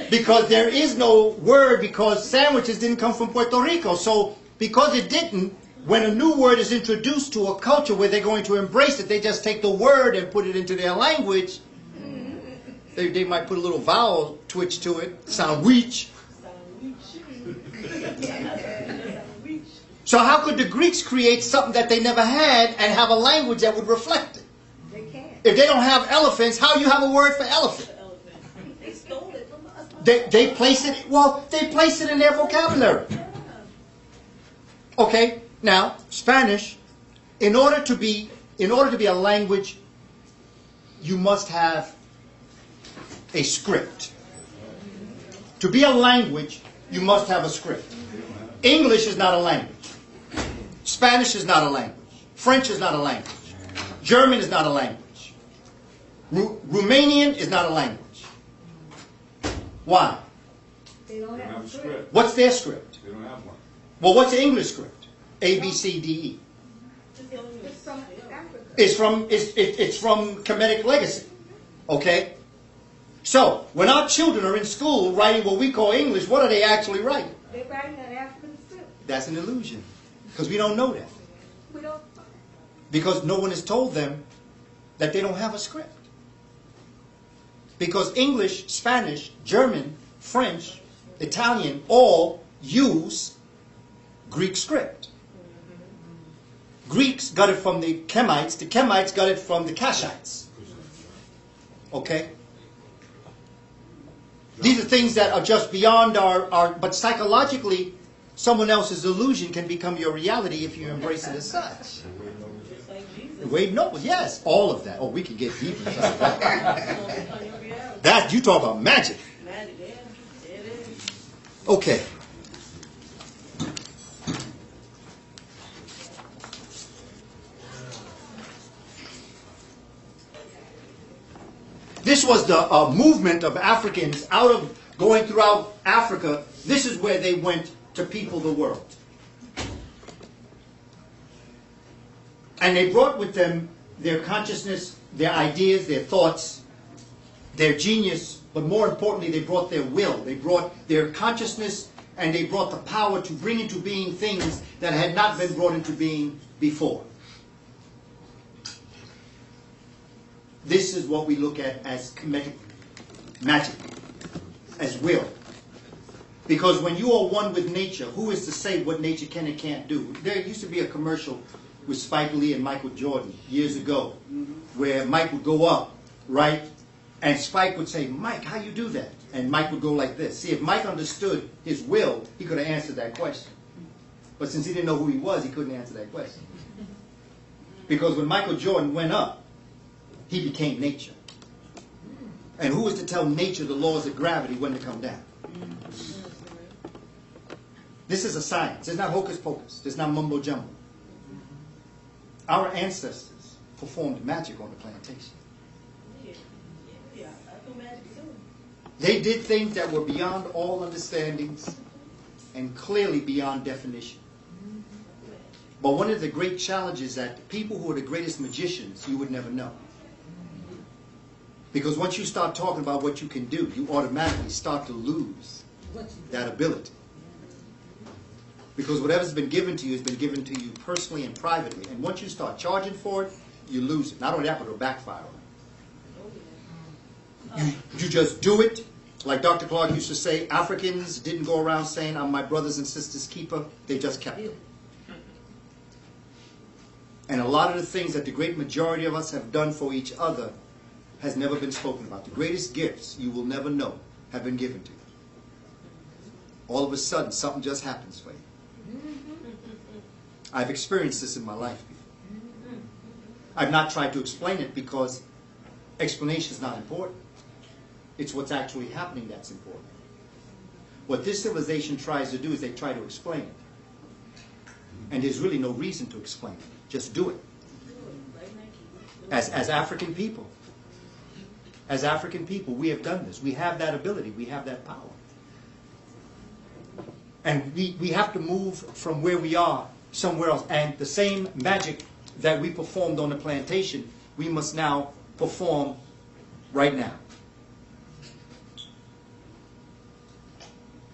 Because there is no word, because sandwiches didn't come from Puerto Rico. So because it didn't, when a new word is introduced to a culture where they're going to embrace it, they just take the word and put it into their language. They might put a little vowel twitch to it. Sandwich. So how could the Greeks create something that they never had and have a language that would reflect it? They can't. If they don't have elephants, how do you have a word for elephant? They stole it from us. They place it, well, they place it in their vocabulary. Okay, now, Spanish, in order to be a language, you must have a script. To be a language, you must have a script. English is not a language. Spanish is not a language. French is not a language. German is not a language. Romanian is not a language. Why? They don't have a script. What's their script? They don't have one. Well, what's the English script? A, B, C, D, E. It's from Africa. It's from Kemetic legacy. Okay? So, when our children are in school writing what we call English, what are they actually writing? They're writing an African script. That's an illusion. Because we don't know that. We don't. Because no one has told them that they don't have a script. Because English, Spanish, German, French, Italian all use Greek script. Greeks got it from the Kemites. The Kemites got it from the Kashites. Okay? These are things that are just beyond our but psychologically, someone else's illusion can become your reality if you embrace it as such. Wade Nobles, yes, all of that. Oh, we can get deep into that. That, you talk about magic. Okay. This was the movement of Africans out of going throughout Africa. This is where they went to people the world. And they brought with them their consciousness, their ideas, their thoughts, their genius, but more importantly, they brought their will. They brought their consciousness, and they brought the power to bring into being things that had not been brought into being before. This is what we look at as Kemetic magic, as will. Because when you are one with nature, who is to say what nature can and can't do? There used to be a commercial with Spike Lee and Michael Jordan years ago, where Mike would go up, right? And Spike would say, Mike, how you do that? And Mike would go like this. See, if Mike understood his will, he could have answered that question. But since he didn't know who he was, he couldn't answer that question. Because when Michael Jordan went up, he became nature. And who is to tell nature the laws of gravity when to come down? This is a science. It's not hocus pocus. It's not mumbo jumbo. Our ancestors performed magic on the plantation. They did things that were beyond all understandings and clearly beyond definition. But one of the great challenges is that the people who are the greatest magicians, you would never know. Because once you start talking about what you can do, you automatically start to lose that ability. Because whatever's been given to you has been given to you personally and privately. And once you start charging for it, you lose it. Not only that, but it'll backfire on you. You just do it. Like Dr. Clark used to say, Africans didn't go around saying, I'm my brothers and sisters' keeper. They just kept it. And a lot of the things that the great majority of us have done for each other has never been spoken about. The greatest gifts you will never know have been given to you. All of a sudden, something just happens for you. I've experienced this in my life before. I've not tried to explain it because explanation is not important. It's what's actually happening that's important. What this civilization tries to do is they try to explain it. And there's really no reason to explain it. Just do it. As African people. As African people, we have done this. We have that ability. We have that power. And we have to move from where we are somewhere else. And the same magic that we performed on the plantation, we must now perform right now.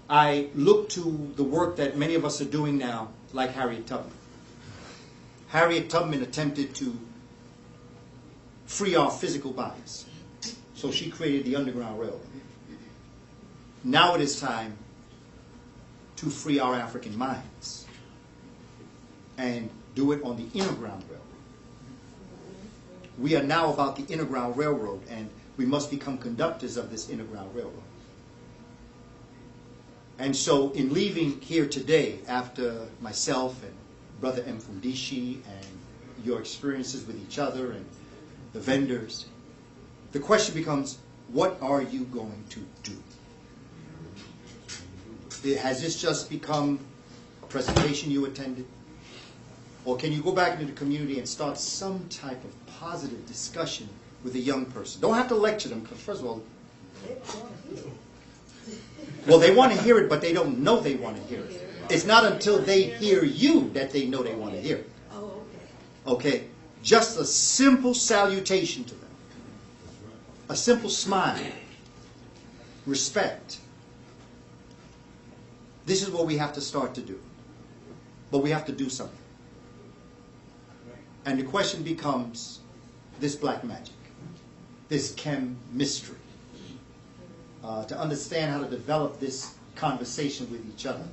I look to the work that many of us are doing now, like Harriet Tubman. Harriet Tubman attempted to free our physical bodies. So she created the Underground Railroad. Now it is time to free our African minds and do it on the Underground Railroad. We are now about the Underground Railroad, and we must become conductors of this Underground Railroad. And so in leaving here today, after myself and Brother Mfundishi and your experiences with each other and the vendors, the question becomes, what are you going to do? Has this just become a presentation you attended? Or can you go back into the community and start some type of positive discussion with a young person? Don't have to lecture them, because first of all, well, they want to hear it, but they don't know they want to hear it. It's not until they hear you that they know they want to hear it. Okay? Just a simple salutation to them. A simple smile. Respect. This is what we have to start to do. But we have to do something. And the question becomes this black magic. This chemistry. To understand how to develop this conversation with each other.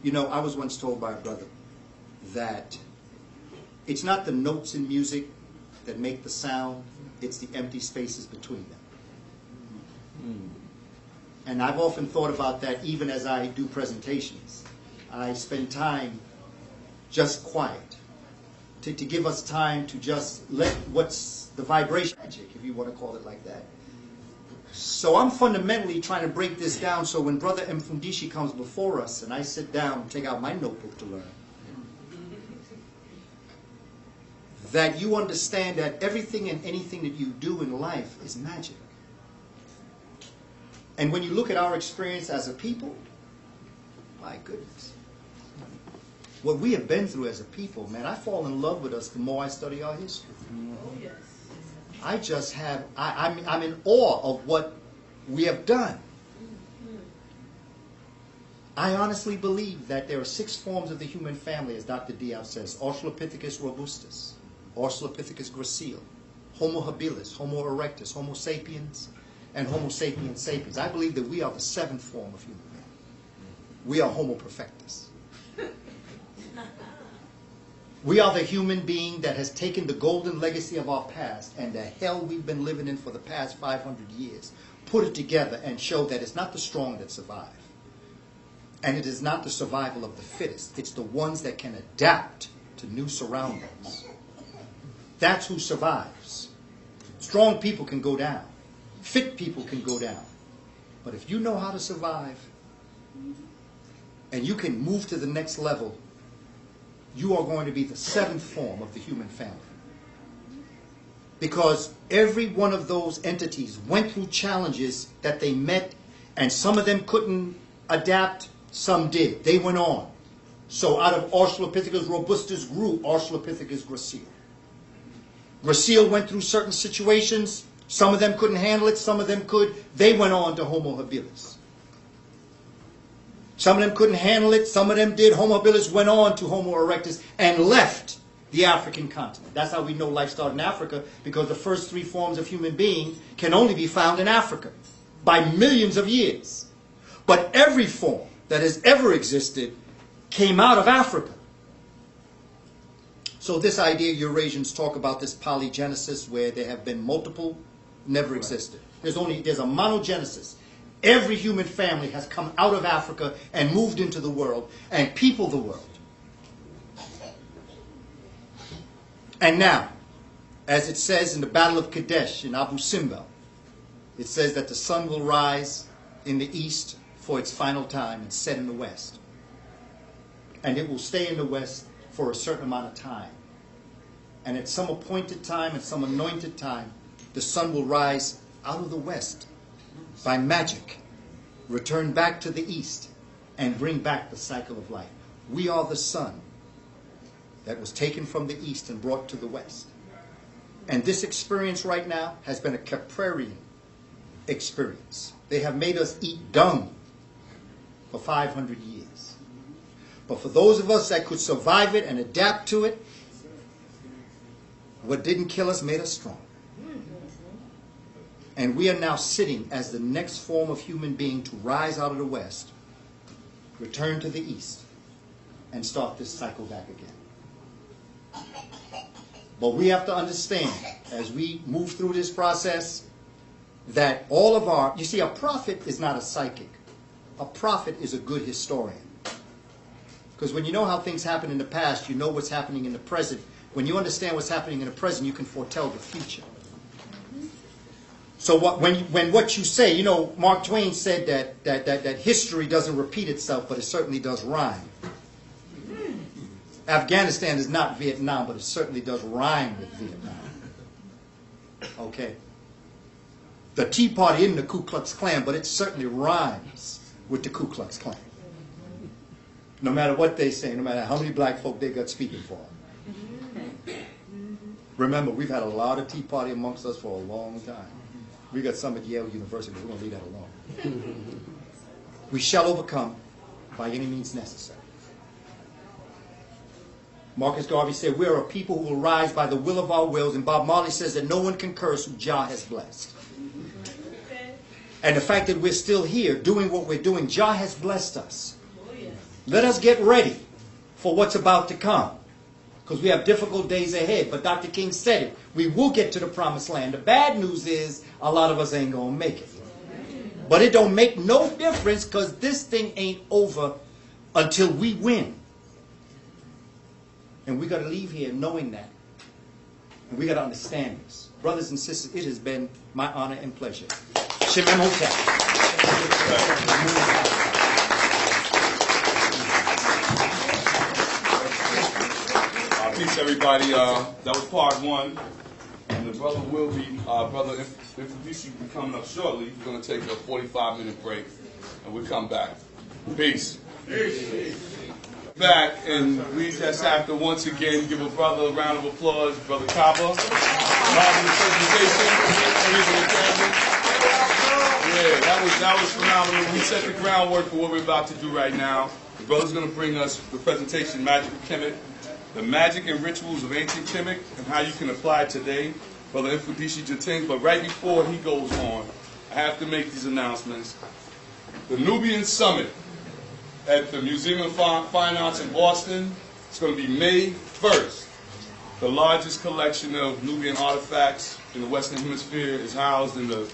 You know, I was once told by a brother that it's not the notes in music that make the sound, it's the empty spaces between them. And I've often thought about that even as I do presentations. I spend time just quiet. To give us time to just let what's the vibration, if you want to call it like that. So I'm fundamentally trying to break this down so when Brother Mfundishi comes before us and I sit down and take out my notebook to learn, that you understand that everything and anything that you do in life is magic. And when you look at our experience as a people, my goodness. what we have been through as a people, man, I fall in love with us the more I study our history. I just have, I'm in awe of what we have done. I honestly believe that there are 6 forms of the human family, as Dr. Diab says: Australopithecus robustus, Australopithecus gracile, Homo habilis, Homo erectus, Homo sapiens, and Homo sapiens sapiens. I believe that we are the 7th form of human man. We are Homo perfectus. We are the human being that has taken the golden legacy of our past and the hell we've been living in for the past 500 years, put it together and show that it's not the strong that survive. And it is not the survival of the fittest. It's the ones that can adapt to new surroundings. That's who survives. Strong people can go down. Fit people can go down. But if you know how to survive and you can move to the next level, you are going to be the 7th form of the human family. Because every one of those entities went through challenges that they met, and some of them couldn't adapt, some did. They went on. So out of Australopithecus robustus grew Australopithecus gracile. Gracile went through certain situations. Some of them couldn't handle it, some of them could. They went on to Homo habilis. Some of them couldn't handle it, some of them did. Homo habilis went on to Homo erectus and left the African continent. That's how we know life started in Africa, because the first 3 forms of human being can only be found in Africa by millions of years. But every form that has ever existed came out of Africa. So this idea, Eurasians talk about this polygenesis, where there have been multiple, never existed. There's a monogenesis. Every human family has come out of Africa and moved into the world and peopled the world. And now, as it says in the Battle of Kadesh in Abu Simbel, it says that the sun will rise in the east for its final time and set in the west. And it will stay in the west for a certain amount of time. And at some appointed time, at some anointed time, the sun will rise out of the west by magic, return back to the east, and bring back the cycle of life. We are the sun that was taken from the east and brought to the west. And this experience right now has been a Caprarian experience. They have made us eat dung for 500 years. But for those of us that could survive it and adapt to it, what didn't kill us made us strong. And we are now sitting as the next form of human being to rise out of the west, return to the east, and start this cycle back again. But we have to understand, as we move through this process, that all of our, you see, a prophet is not a psychic. A prophet is a good historian. Because when you know how things happen in the past, you know what's happening in the present. When you understand what's happening in the present, you can foretell the future. So when what you say, you know, Mark Twain said that history doesn't repeat itself, but it certainly does rhyme. Afghanistan is not Vietnam, but it certainly does rhyme with Vietnam. Okay? The Tea Party isn't the Ku Klux Klan, but it certainly rhymes with the Ku Klux Klan. No matter what they say, no matter how many black folk they got speaking for them. Remember, we've had a lot of Tea Party amongst us for a long time. We got some at Yale University, but we're going to leave that alone. We shall overcome by any means necessary. Marcus Garvey said, we are a people who will rise by the will of our wills, and Bob Marley says that no one can curse who Jah has blessed. And the fact that we're still here doing what we're doing, Jah has blessed us. Let us get ready for what's about to come, because we have difficult days ahead. But Dr. King said it. We will get to the promised land. The bad news is a lot of us ain't going to make it. But it don't make no difference, because this thing ain't over until we win. And we got to leave here knowing that. And we got to understand this. Brothers and sisters, it has been my honor and pleasure. Shemem Hotep. Peace, everybody. That was part 1. And the brother will be, Brother Mfundishi will be coming up shortly. We're going to take a 45-minute break, and we'll come back. Peace. Peace. Back, and we just have to once again give a brother a round of applause, Brother Kaba. Marvelous presentation. Yeah, that was phenomenal. We set the groundwork for what we're about to do right now. The brother's going to bring us the presentation, Magic of Kemet, the magic and rituals of ancient Kemet, and how you can apply it today. Brother Mfundishi Jhutyms. But right before he goes on, I have to make these announcements. The Nubian Summit at the Museum of Fine Arts in Boston. It's going to be May 1st. The largest collection of Nubian artifacts in the Western Hemisphere is housed in the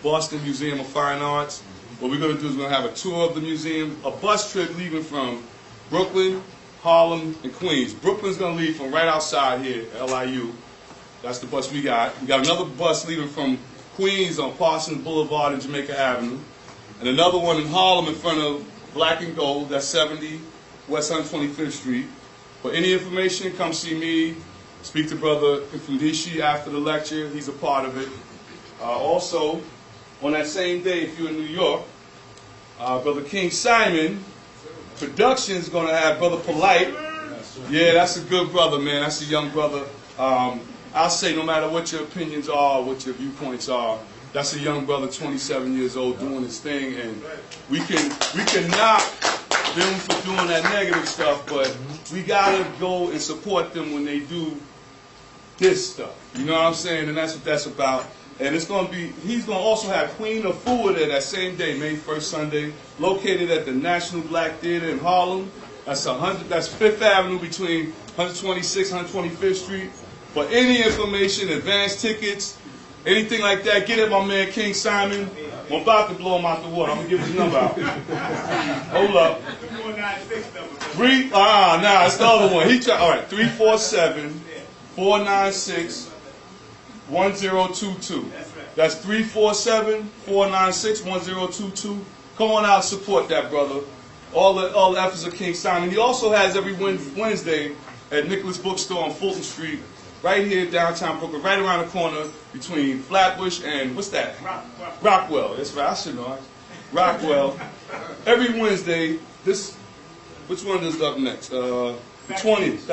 Boston Museum of Fine Arts. What we're going to do is we're going to have a tour of the museum, a bus trip leaving from Brooklyn, Harlem, and Queens. Brooklyn's going to leave from right outside here, LIU. That's the bus we got. We got another bus leaving from Queens on Parsons Boulevard and Jamaica Avenue. And another one in Harlem in front of Black and Gold, that's 70 West 125th Street. For any information, come see me. Speak to Brother Mfundishi after the lecture. He's a part of it. Also, on that same day, if you're in New York, Brother King Simon Productions is going to have Brother Polite. Yeah, that's a good brother, man. That's a young brother. I'll say no matter what your opinions are, what your viewpoints are, that's a young brother, 27 years old, doing his thing, and we can knock them for doing that negative stuff, but we gotta go and support them when they do this stuff. You know what I'm saying? And that's what that's about. And it's gonna be, he's gonna also have Queen of Food there that same day, May 1st Sunday, located at the National Black Theater in Harlem. That's 5th Avenue between 126th and 125th Street. For any information, advance tickets, anything like that, get at my man King Simon. I'm about to blow him out the water. I'm going to give his number out. Hold up. Nah, it's the other one. All right, 347-496-1022. That's 347-496-1022. Come on out and support that brother. All the efforts of King Simon. He also has every Wednesday at Nicholas Bookstore on Fulton Street, right here downtown Brooklyn, right around the corner between Flatbush and, what's that? Rockwell. That's right, I should know. Rockwell. Every Wednesday, which one is up next? The 20th.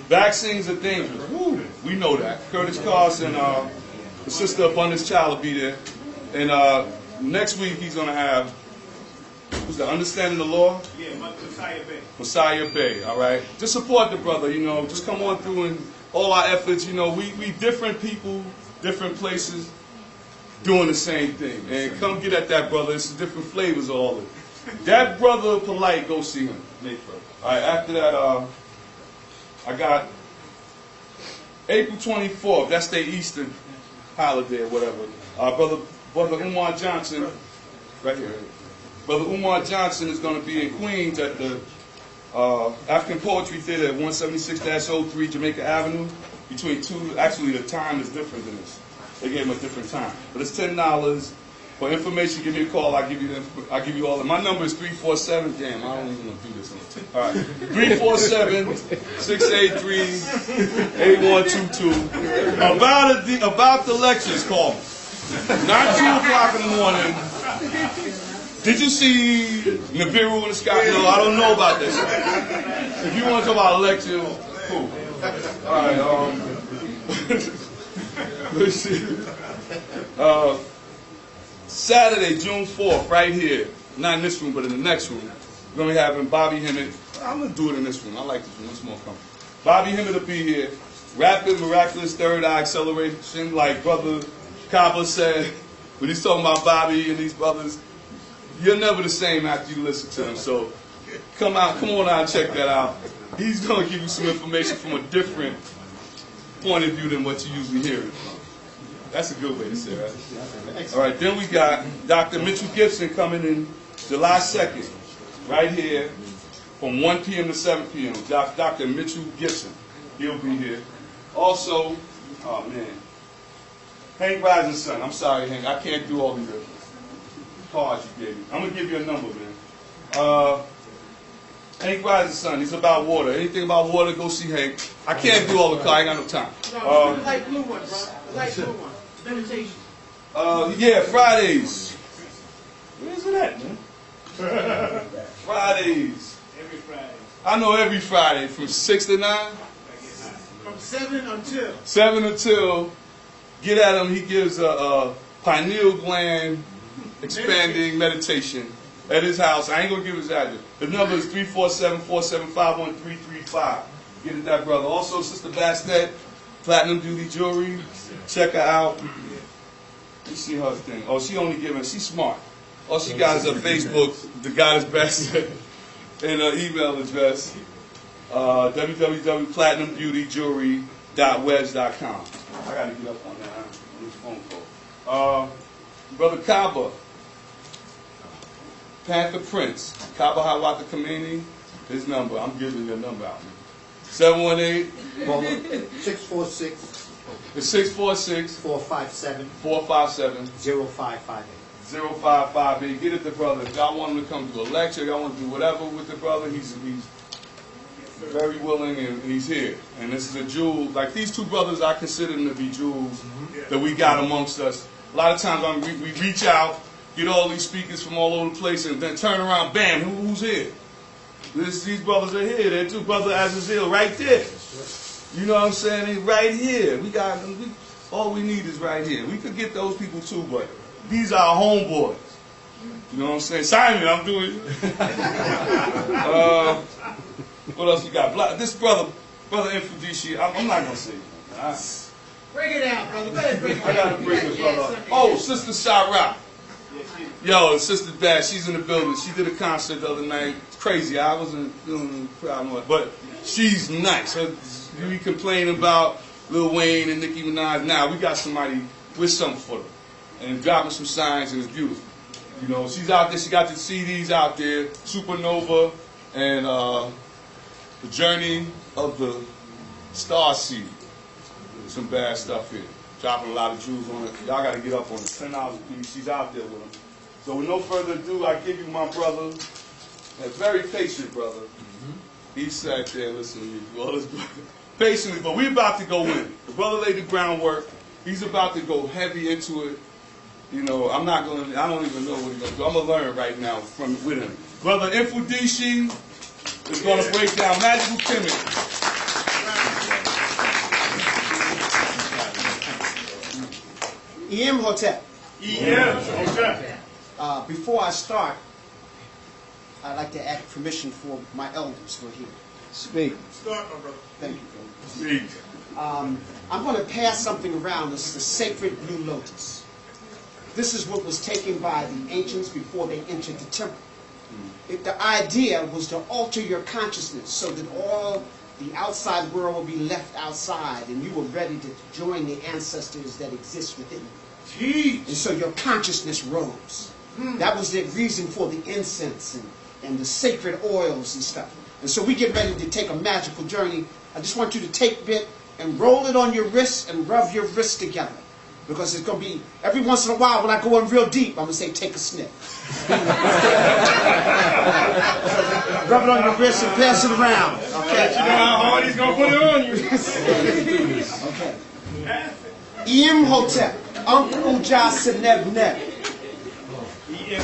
Vaccines are dangerous. Woo, we know that. Curtis Carson, the Sister Abundance Child will be there. And next week he's going to have, who's that, Understanding the Law? Yeah, Messiah Bay. Messiah Bay, all right? Just support the brother, you know. Just come on through and all our efforts, you know, we different people, different places, doing the same thing. And come get at that brother. It's different flavors of all of it. That brother Polite, go see him. All right, after that, I got April 24th. That's their Easter holiday or whatever. Brother Umar Johnson, right here. Brother Umar Johnson is going to be in Queens at the African Poetry Theater at 176-03 Jamaica Avenue. Between two, actually the time is different than this. They gave him a different time, but it's $10. For information, give me a call. I'll give you all. My number is 347. Damn, I don't even want to do this on the tape. All right, 347-683-8122. About the lectures, call me. Not 2 o'clock in the morning. Did you see Nibiru in the sky? No, I don't know about this. If you want to talk about a lecture, cool. All right, let's see. Saturday, June 4th, right here. Not in this room, but in the next room. We're going to be having Bobby Hemmett. I'm going to do it in this room. I like this room. It's more comfortable. Bobby Hemmett will be here. Rapid, miraculous, third eye acceleration, like Brother Kaba said, when he's talking about Bobby and these brothers. You're never the same after you listen to him. So come on out and check that out. He's going to give you some information from a different point of view than what you usually hear. That's a good way to say it, right? All right, then we got Dr. Mitchell Gibson coming in July 2nd, right here, from 1 p.m. to 7 p.m. Dr. Mitchell Gibson, he'll be here. Also, oh man, Hank Rising Son. I'm sorry, Hank, I can't do all these cards you gave me. I'm gonna give you a number, man. Hank Rising Son. He's about water. Anything about water, go see Hank. I can't do all the cards. I ain't got no time. No, the light blue one, bro. The light blue one. Meditation. Yeah, Fridays. Where is it at, man? Fridays. Every Friday. I know every Friday from 6 to 9. From 7 until. 7 until, get at him, he gives a pineal gland expanding meditation at his house. I ain't going to give his address. The number is 347-475-1335. Get at that brother. Also, Sister Bastet, Platinum Beauty Jewelry. Check her out. You see her thing. Oh, she only giving, she's smart. All she got is her Facebook, the Goddess Bastet, and her email address. www.platinumbeautyjewelry.webs.com. I got to get up on that on this phone call. Brother Kaba, Panther Prince, Kaba Kamene, his number. I'm giving your number out. 718 646 it's 646 457 457 0558. 0558. Get at the brother. If y'all want him to come do a lecture, y'all want to do whatever with the brother, he's very willing, and he's here. And this is a jewel. Like these two brothers, I consider them to be jewels that we got amongst us. A lot of times we reach out, get all these speakers from all over the place, and then turn around, bam, who's here? These brothers are here. They're two brothers Azazel right there. You know what I'm saying? They right here. We got them. All we need is right here. We could get those people too, but these are our homeboys. You know what I'm saying? Simon, I'm doing it. What else we got? This brother Mfundishi, I'm not going to say it. Break it out, brother. Go ahead, break it out. I got to bring this brother up. Oh, Sister Shara. Yo, Sister Bash, she's in the building. She did a concert the other night. It's crazy. I wasn't feeling proud of it, but she's nice. You complain about Lil Wayne and Nicki Minaj. Now we got somebody with something for them, and dropping some signs, and it's beautiful. You know, she's out there. She got the CDs out there, Supernova and The Journey of the Starseed. Some bad stuff here. Dropping a lot of jewels on it. Y'all got to get up on it. $10 a piece. She's out there with them. So with no further ado, I give you my brother, a very patient brother. He sat there and listened to me do all this patiently, but we about to go in. The brother laid the groundwork. He's about to go heavy into it. You know, I don't even know what he's going to do. I'm going to learn right now with him. Brother Mfundishi is going to break down Magical Kemet. Hotep. Hotep. Before I start, I'd like to ask permission for my elders who are here. Speak. Start, my brother. Thank you, brother. Speak. I'm going to pass something around. This is the sacred blue lotus. This is what was taken by the ancients before they entered the temple. The idea was to alter your consciousness so that all the outside world will be left outside and you were ready to join the ancestors that exist within you. And so your consciousness rose. That was the reason for the incense and the sacred oils and stuff. And so we get ready to take a magical journey. I just want you to take a bit and roll it on your wrists and rub your wrists together. Because it's going to be, every once in a while when I go in real deep, I'm going to say, take a sniff. Rub it on your wrist and pass it around. Okay. You know how hard he's going to put it on you. Okay. Imhotep, Uncle Jaseneb Neb.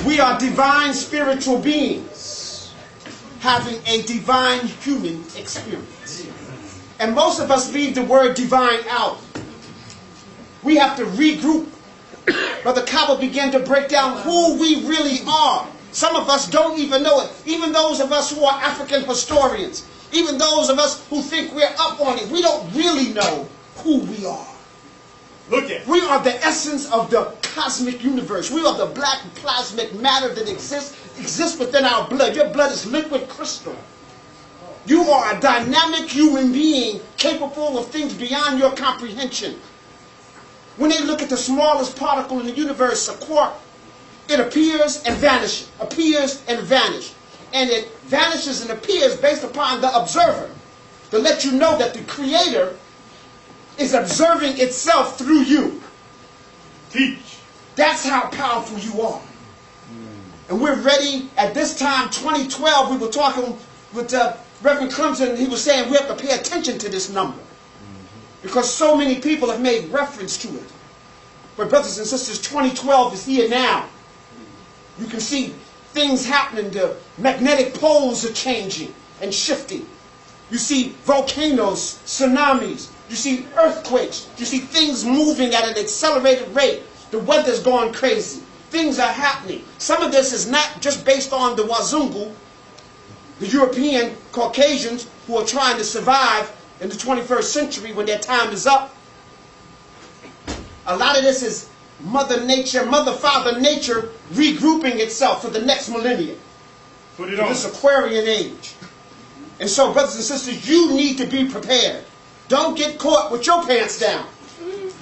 We are divine spiritual beings having a divine human experience. And most of us leave the word divine out. We have to regroup. Brother Kaba began to break down who we really are. Some of us don't even know it. Even those of us who are African historians. Even those of us who think we're up on it. We don't really know who we are. Look at it. We are the essence of the cosmic universe. We are the black plasmic matter that exists within our blood. Your blood is liquid crystal. You are a dynamic human being capable of things beyond your comprehension. When they look at the smallest particle in the universe, a quark, it appears and vanishes, appears and vanishes. And it vanishes and appears based upon the observer to let you know that the Creator is observing itself through you. Teach. That's how powerful you are. And we're ready. At this time, 2012, we were talking with Reverend Clemson, and he was saying we have to pay attention to this number. Because so many people have made reference to it. But brothers and sisters, 2012 is here now. You can see things happening. The magnetic poles are changing. and shifting. You see volcanoes, tsunamis. You see earthquakes. You see things moving at an accelerated rate. The weather's going crazy. Things are happening. Some of this is not just based on the Wazungu, the European Caucasians who are trying to survive in the 21st century when their time is up. A lot of this is Mother Nature, Father Nature regrouping itself for the next millennium. Put it For on. this Aquarian age. And so, brothers and sisters, you need to be prepared. Don't get caught with your pants down.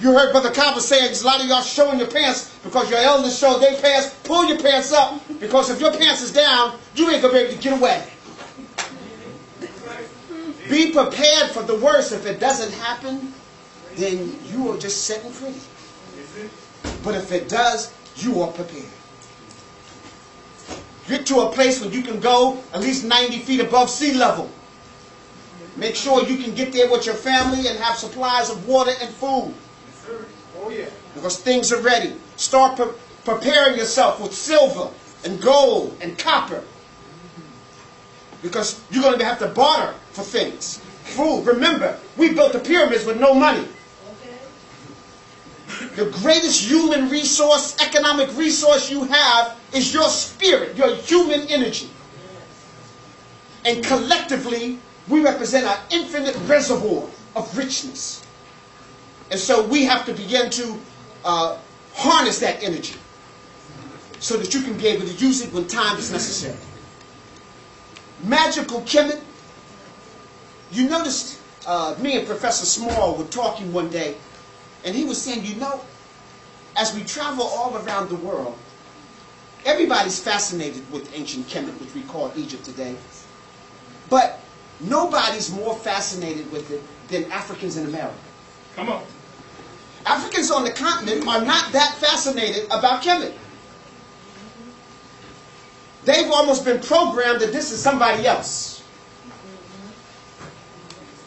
You heard Brother Kaba saying there's a lot of y'all showing your pants because your elders showed their pants. Pull your pants up, because if your pants is down, you ain't going to be able to get away. Be prepared for the worst. If it doesn't happen, then you are just sitting pretty. But if it does, you are prepared. Get to a place where you can go at least 90 feet above sea level. Make sure you can get there with your family and have supplies of water and food. Oh, yeah. Because things are ready. Start preparing yourself with silver and gold and copper. Because you're going to have to barter for things. Food. Remember, we built the pyramids with no money. The greatest human resource, economic resource you have is your spirit, your human energy. And collectively, we represent an infinite reservoir of richness. And so we have to begin to harness that energy so that you can be able to use it when time is necessary. Magical Kemet. You noticed me and Professor Small were talking one day, and he was saying, you know, as we travel all around the world, everybody's fascinated with ancient Kemet, which we call Egypt today. But nobody's more fascinated with it than Africans in America. Come on. Africans on the continent are not that fascinated about Kemet. They've almost been programmed that this is somebody else.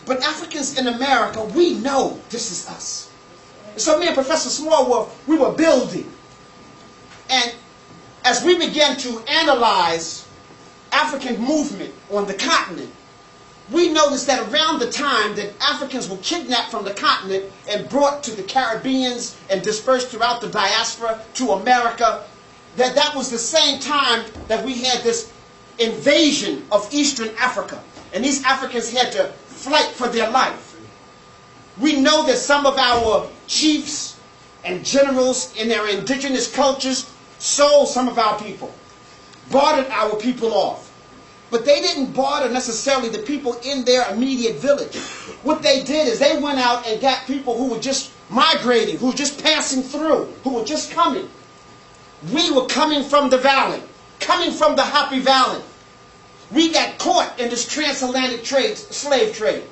But Africans in America, we know this is us. So me and Professor Small we were building. And as we began to analyze African movement on the continent, we noticed that around the time that Africans were kidnapped from the continent and brought to the Caribbeans and dispersed throughout the diaspora to America, that was the same time that we had this invasion of Eastern Africa. And these Africans had to fight for their life. We know that some of our chiefs and generals in their indigenous cultures sold some of our people, bartered our people off. But they didn't barter necessarily the people in their immediate village. What they did is they went out and got people who were just migrating, who were just passing through, who were just coming. We were coming from the valley, coming from the Happy Valley. We got caught in this transatlantic slave trade.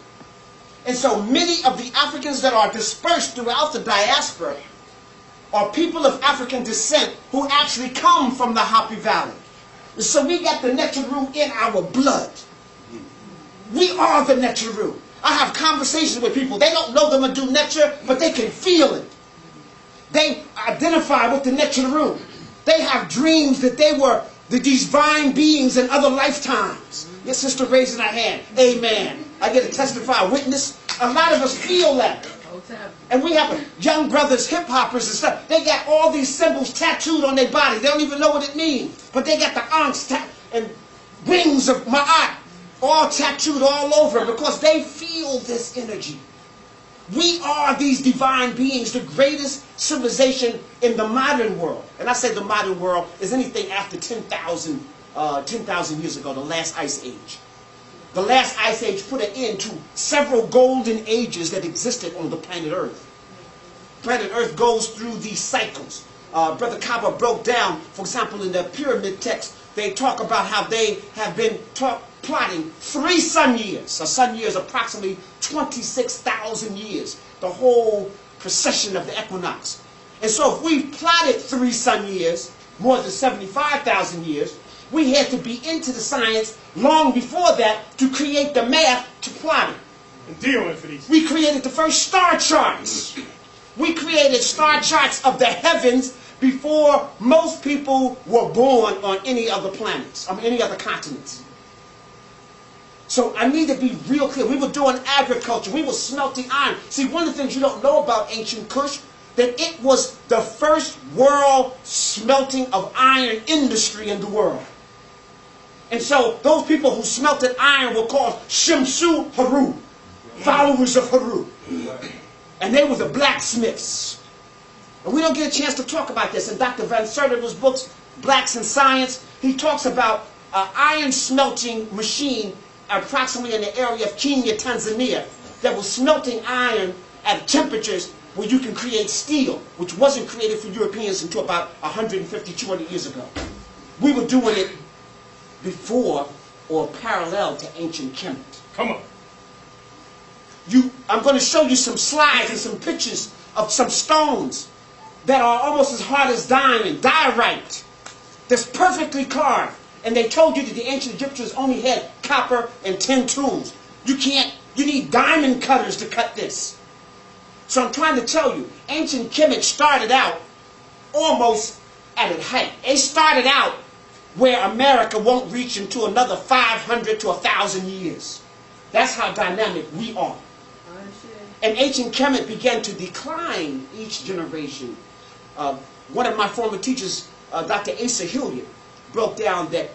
And so many of the Africans that are dispersed throughout the diaspora are people of African descent who actually come from the Happy Valley. And so we got the Neteru in our blood. We are the Neteru. I have conversations with people. They don't know the Medu Neter, but they can feel it. They identify with the Neteru. They have dreams that they were the divine beings in other lifetimes. Your sister raising her hand. Amen. I get to testify, witness. A lot of us feel that. And we have young brothers, hip-hoppers and stuff. They got all these symbols tattooed on their body. They don't even know what it means. But they got the ankhs and wings of Ma'at all tattooed all over because they feel this energy. We are these divine beings, the greatest civilization in the modern world. And I say the modern world is anything after 10,000 years ago, the last ice age. The last ice age put an end to several golden ages that existed on the planet Earth. Planet Earth goes through these cycles. Brother Kaba broke down, for example, in the pyramid text, they talk about how they have been plotting 3 sun years. A sun year is approximately 26,000 years, the whole precession of the equinox. And so if we plotted 3 sun years, more than 75,000 years, we had to be into the science long before that to create the math to plot it. And dealing for these. We created the first star charts. We created star charts of the heavens before most people were born on any other planets, on any other continents. So I need to be real clear. We were doing agriculture. We were smelting iron. See, one of the things you don't know about ancient Kush, that it was the first world smelting of iron industry in the world. And so those people who smelted iron were called Shimsu Haru, followers of Haru. And they were the blacksmiths. And we don't get a chance to talk about this. In Dr. Van Sertiver's books, Blacks in Science, he talks about an iron smelting machine approximately in the area of Kenya, Tanzania, that was smelting iron at temperatures where you can create steel, which wasn't created for Europeans until about 150, 200 years ago. We were doing it before or parallel to ancient Kemet. Come on. I'm going to show you some slides and some pictures of some stones that are almost as hard as diamond, diorite, that's perfectly carved. And they told you that the ancient Egyptians only had copper and tin tools. You need diamond cutters to cut this. So I'm trying to tell you, ancient Kemet started out almost at a height. It started out where America won't reach into another 500 to 1,000 years. That's how dynamic we are. And ancient Kemet began to decline each generation. One of my former teachers, Dr. Asa Hilliard, broke down that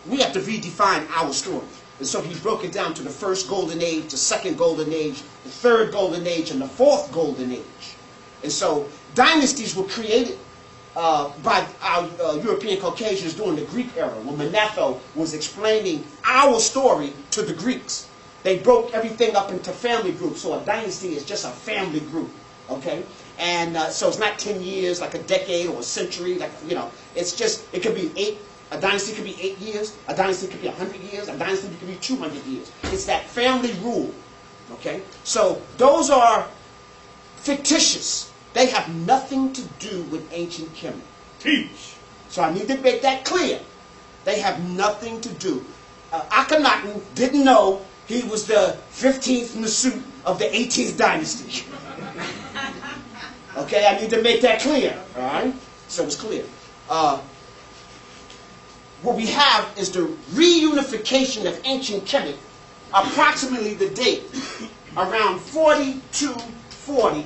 we have to redefine our story. And so he broke it down to the first golden age, the second golden age, the third golden age, and the fourth golden age. And so dynasties were created by our European Caucasians during the Greek era, when Manetho was explaining our story to the Greeks. They broke everything up into family groups, so a dynasty is just a family group, okay? And so it's not 10 years, like a decade or a century, like, you know, it's just, it could be a dynasty could be 8 years, a dynasty could be 100 years, a dynasty could be 200 years. It's that family rule, okay? So those are fictitious. They have nothing to do with ancient Kemet. Teach. So I need to make that clear. They have nothing to do. Akhenaten didn't know he was the 15th Nasut of the 18th dynasty. Okay, I need to make that clear. All right? So it's clear. What we have is the reunification of ancient Kemet, approximately the date around 4240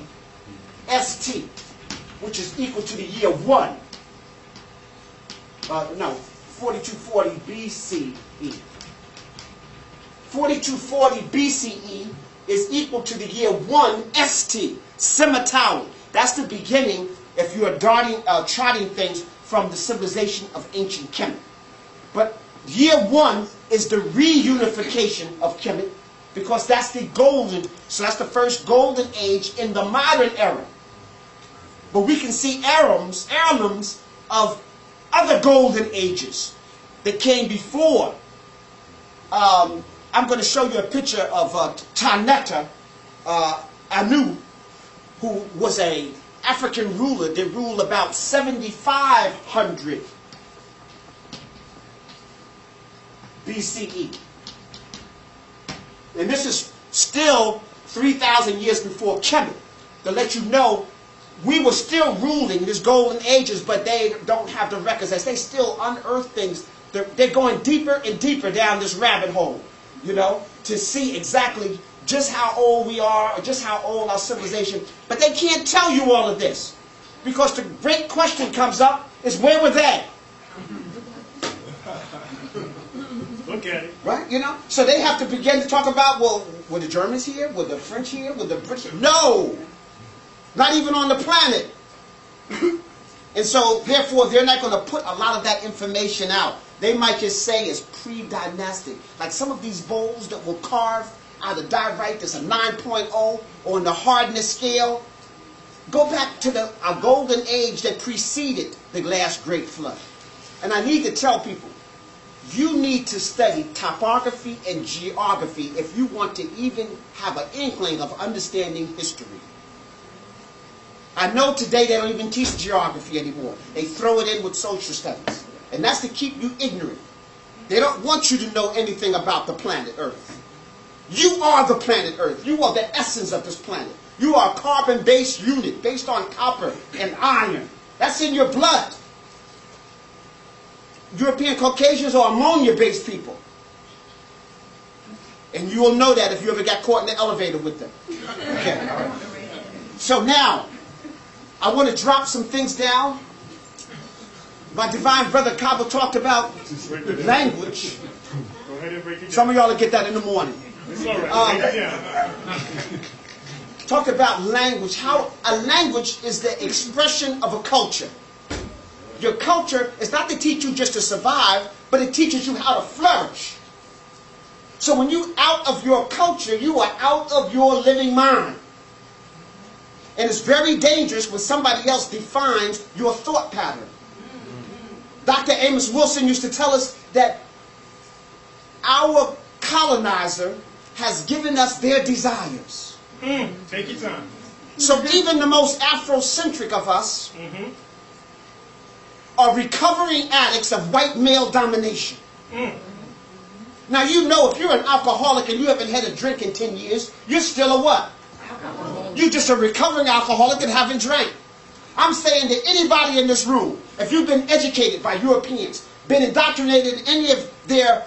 ST, which is equal to the year 1. 4240 BCE. 4240 BCE is equal to the year 1 ST, Semitawi. That's the beginning, if you are charting things from the civilization of ancient Kemet. But year 1 is the reunification of Kemet, because that's the golden, so that's the first golden age in the modern era. But we can see heirlooms of other golden ages that came before. I'm going to show you a picture of Taneta Anu, who was an African ruler that ruled about 7,500 BCE. And this is still 3,000 years before Kemet, to let you know we were still ruling these golden ages, but they don't have the records. As they still unearth things, they're going deeper and deeper down this rabbit hole, you know, to see exactly just how old we are, or just how old our civilization. But they can't tell you all of this, because the great question comes up is, where were they? Look at it. Right, you know? So they have to begin to talk about, well, were the Germans here? Were the French here? Were the British? No! Not even on the planet. And so, therefore, they're not going to put a lot of that information out. They might just say it's pre-dynastic. Like some of these bowls that were carved out of diorite that's a 9.0 on the hardness scale. Go back to a golden age that preceded the last great flood. And I need to tell people, you need to study topography and geography if you want to even have an inkling of understanding history. I know today they don't even teach geography anymore. They throw it in with social studies. And that's to keep you ignorant. They don't want you to know anything about the planet Earth. You are the planet Earth. You are the essence of this planet. You are a carbon-based unit based on copper and iron. That's in your blood. European Caucasians are ammonia-based people. And you will know that if you ever got caught in the elevator with them. Okay. So now, I want to drop some things down. My divine brother Kaba talked about language. Go ahead and break it down. Some of y'all will get that in the morning. It's all right. Break it down. Talk about language. How a language is the expression of a culture. Your culture is not to teach you just to survive, but it teaches you how to flourish. So when you're out of your culture, you are out of your living mind. And it's very dangerous when somebody else defines your thought pattern. Dr. Amos Wilson used to tell us that our colonizer has given us their desires. Take your time. So even the most Afrocentric of us are recovering addicts of white male domination. Now you know if you're an alcoholic and you haven't had a drink in 10 years, you're still a what? You're just a recovering alcoholic and haven't drank. I'm saying to anybody in this room, if you've been educated by Europeans, been indoctrinated in any of their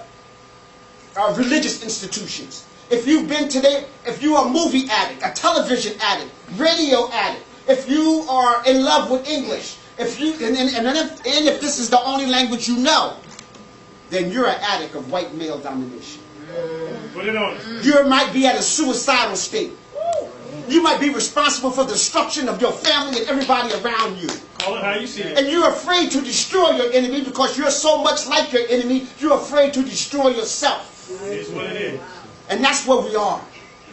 religious institutions, if you've been today, if you're a movie addict, a television addict, radio addict, if you are in love with English, if you and if this is the only language you know, then you're an addict of white male domination. Put it on. You might be at a suicidal state. You might be responsible for the destruction of your family and everybody around you. Call it how you see it. And you're afraid to destroy your enemy because you're so much like your enemy, you're afraid to destroy yourself. It is what it is. And that's where we are.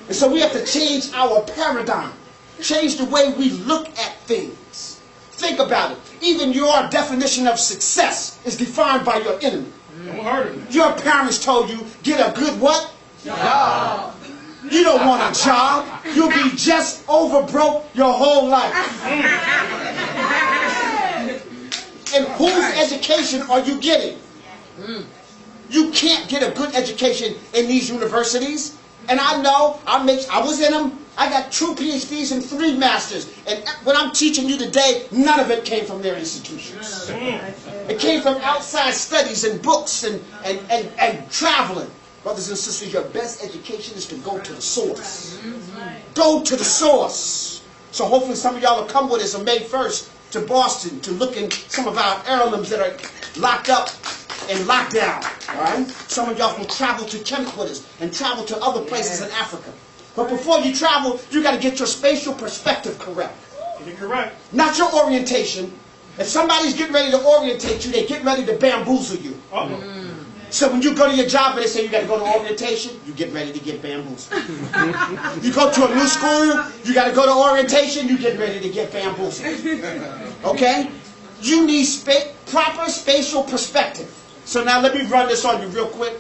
And so we have to change our paradigm. Change the way we look at things. Think about it. Even your definition of success is defined by your enemy. Your parents told you, get a good what? Job. You don't want a job. You'll be just over broke your whole life. And whose education are you getting? You can't get a good education in these universities. And I know, I was in them. I got 2 PhDs and 3 masters. And what I'm teaching you today, none of it came from their institutions. It came from outside studies and books and traveling. Brothers and sisters, your best education is to go to the source. Go to the source. So hopefully some of y'all will come with us on May 1st to Boston to look in some of our heirlooms that are locked up in lockdown. All right? Some of y'all will travel to Kemet with us and travel to other places in Africa. But before you travel, you got to get your spatial perspective correct. Get it correct. Not your orientation. If somebody's getting ready to orientate you, they get ready to bamboozle you. So when you go to your job and they say you got to go to orientation, you get ready to get bamboozled. You go to a new school, you got to go to orientation, you get ready to get bamboozled. Okay? You need proper spatial perspective. So now let me run this on you real quick.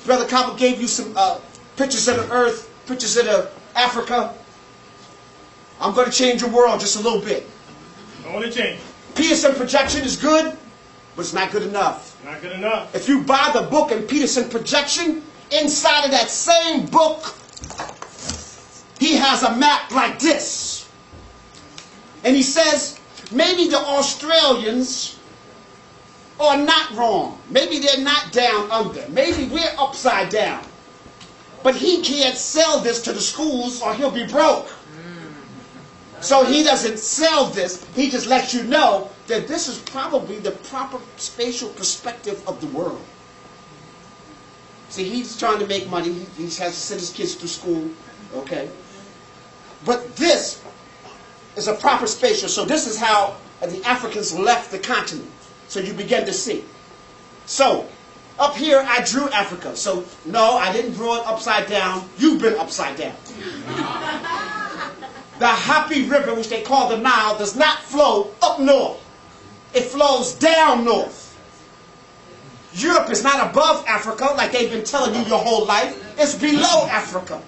Brother Kaba gave you some pictures of the earth, pictures of the Africa. I'm going to change your world just a little bit. I want to change. Peterson projection is good, but it's not good enough. Not good enough. If you buy the book in Peterson Projection, inside of that same book, he has a map like this. And he says, maybe the Australians are not wrong. Maybe they're not down under. Maybe we're upside down. But he can't sell this to the schools or he'll be broke. So he doesn't sell this. He just lets you know that this is probably the proper spatial perspective of the world. See, he's trying to make money. He has to send his kids to school. Okay. But this is a proper spatial. So this is how the Africans left the continent. So you begin to see. So up here I drew Africa. So no, I didn't draw it upside down. You've been upside down. The Happy River, which they call the Nile, does not flow up north. It flows down north. Europe is not above Africa, like they've been telling you your whole life. It's below Africa.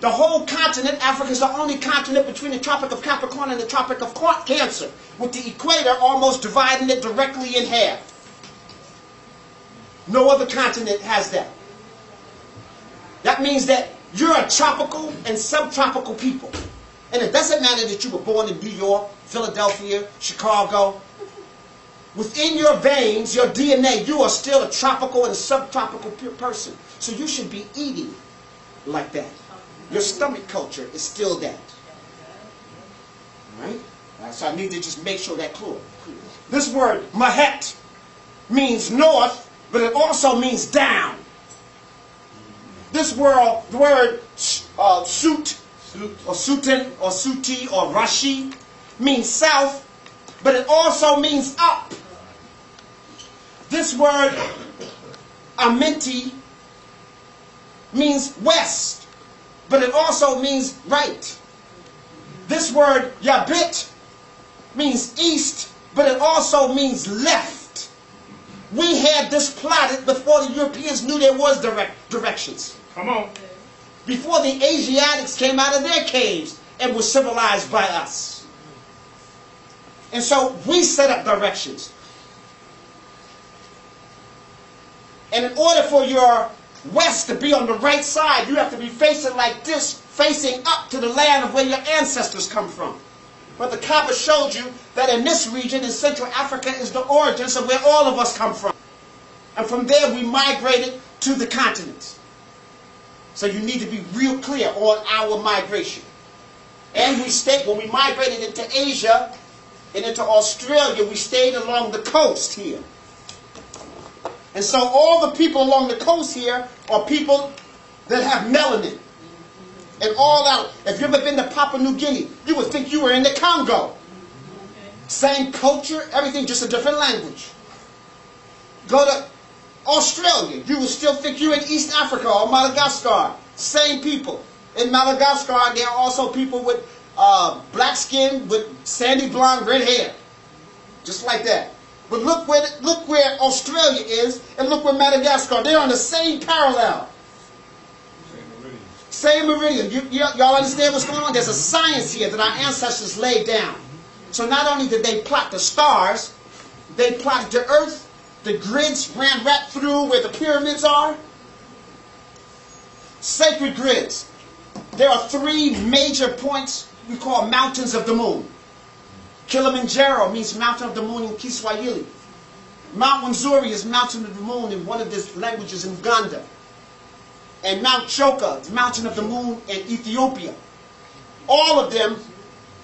The whole continent, Africa is the only continent between the Tropic of Capricorn and the Tropic of Cancer, with the equator almost dividing it directly in half. No other continent has that. That means that you're a tropical and subtropical people. And it doesn't matter that you were born in New York, Philadelphia, Chicago. within your veins, your DNA, you are still a tropical and subtropical person. So you should be eating like that. Your stomach culture is still that. All right? So I need to just make sure that clear. This word, mahet, means north, but it also means down. This word, suit, or sutin, or suti, or rashi, means south, but it also means up. This word, amenti, means west, but it also means right. This word, yabit, means east, but it also means left. We had this plotted before the Europeans knew there was directions. Come on. Before the Asiatics came out of their caves and were civilized by us. And so we set up directions. And in order for your west to be on the right side, you have to be facing like this, facing up to the land of where your ancestors come from. But the Kaba showed you that in this region, in Central Africa, is the origins of where all of us come from. And from there we migrated to the continents. So you need to be real clear on our migration. And we stayed, when we migrated into Asia and into Australia, we stayed along the coast here. And so all the people along the coast here are people that have melanin. And all out. If you've ever been to Papua New Guinea, you would think you were in the Congo. Same culture, everything, just a different language. Go to Australia, you would still think you're in East Africa or Madagascar. Same people. In Madagascar, there are also people with black skin, with sandy blonde red hair. Just like that. But look where Australia is, and look where Madagascar. They're on the same parallel. Same meridian. Y'all understand what's going on? There's a science here that our ancestors laid down. So not only did they plot the stars, they plotted the earth, the grids ran right through where the pyramids are. Sacred grids. There are 3 major points we call mountains of the moon. Kilimanjaro means mountain of the moon in Kiswahili. Mount Wanzuri is mountain of the moon in one of the languages in Uganda. And Mount Choka, the mountain of the moon in Ethiopia. All of them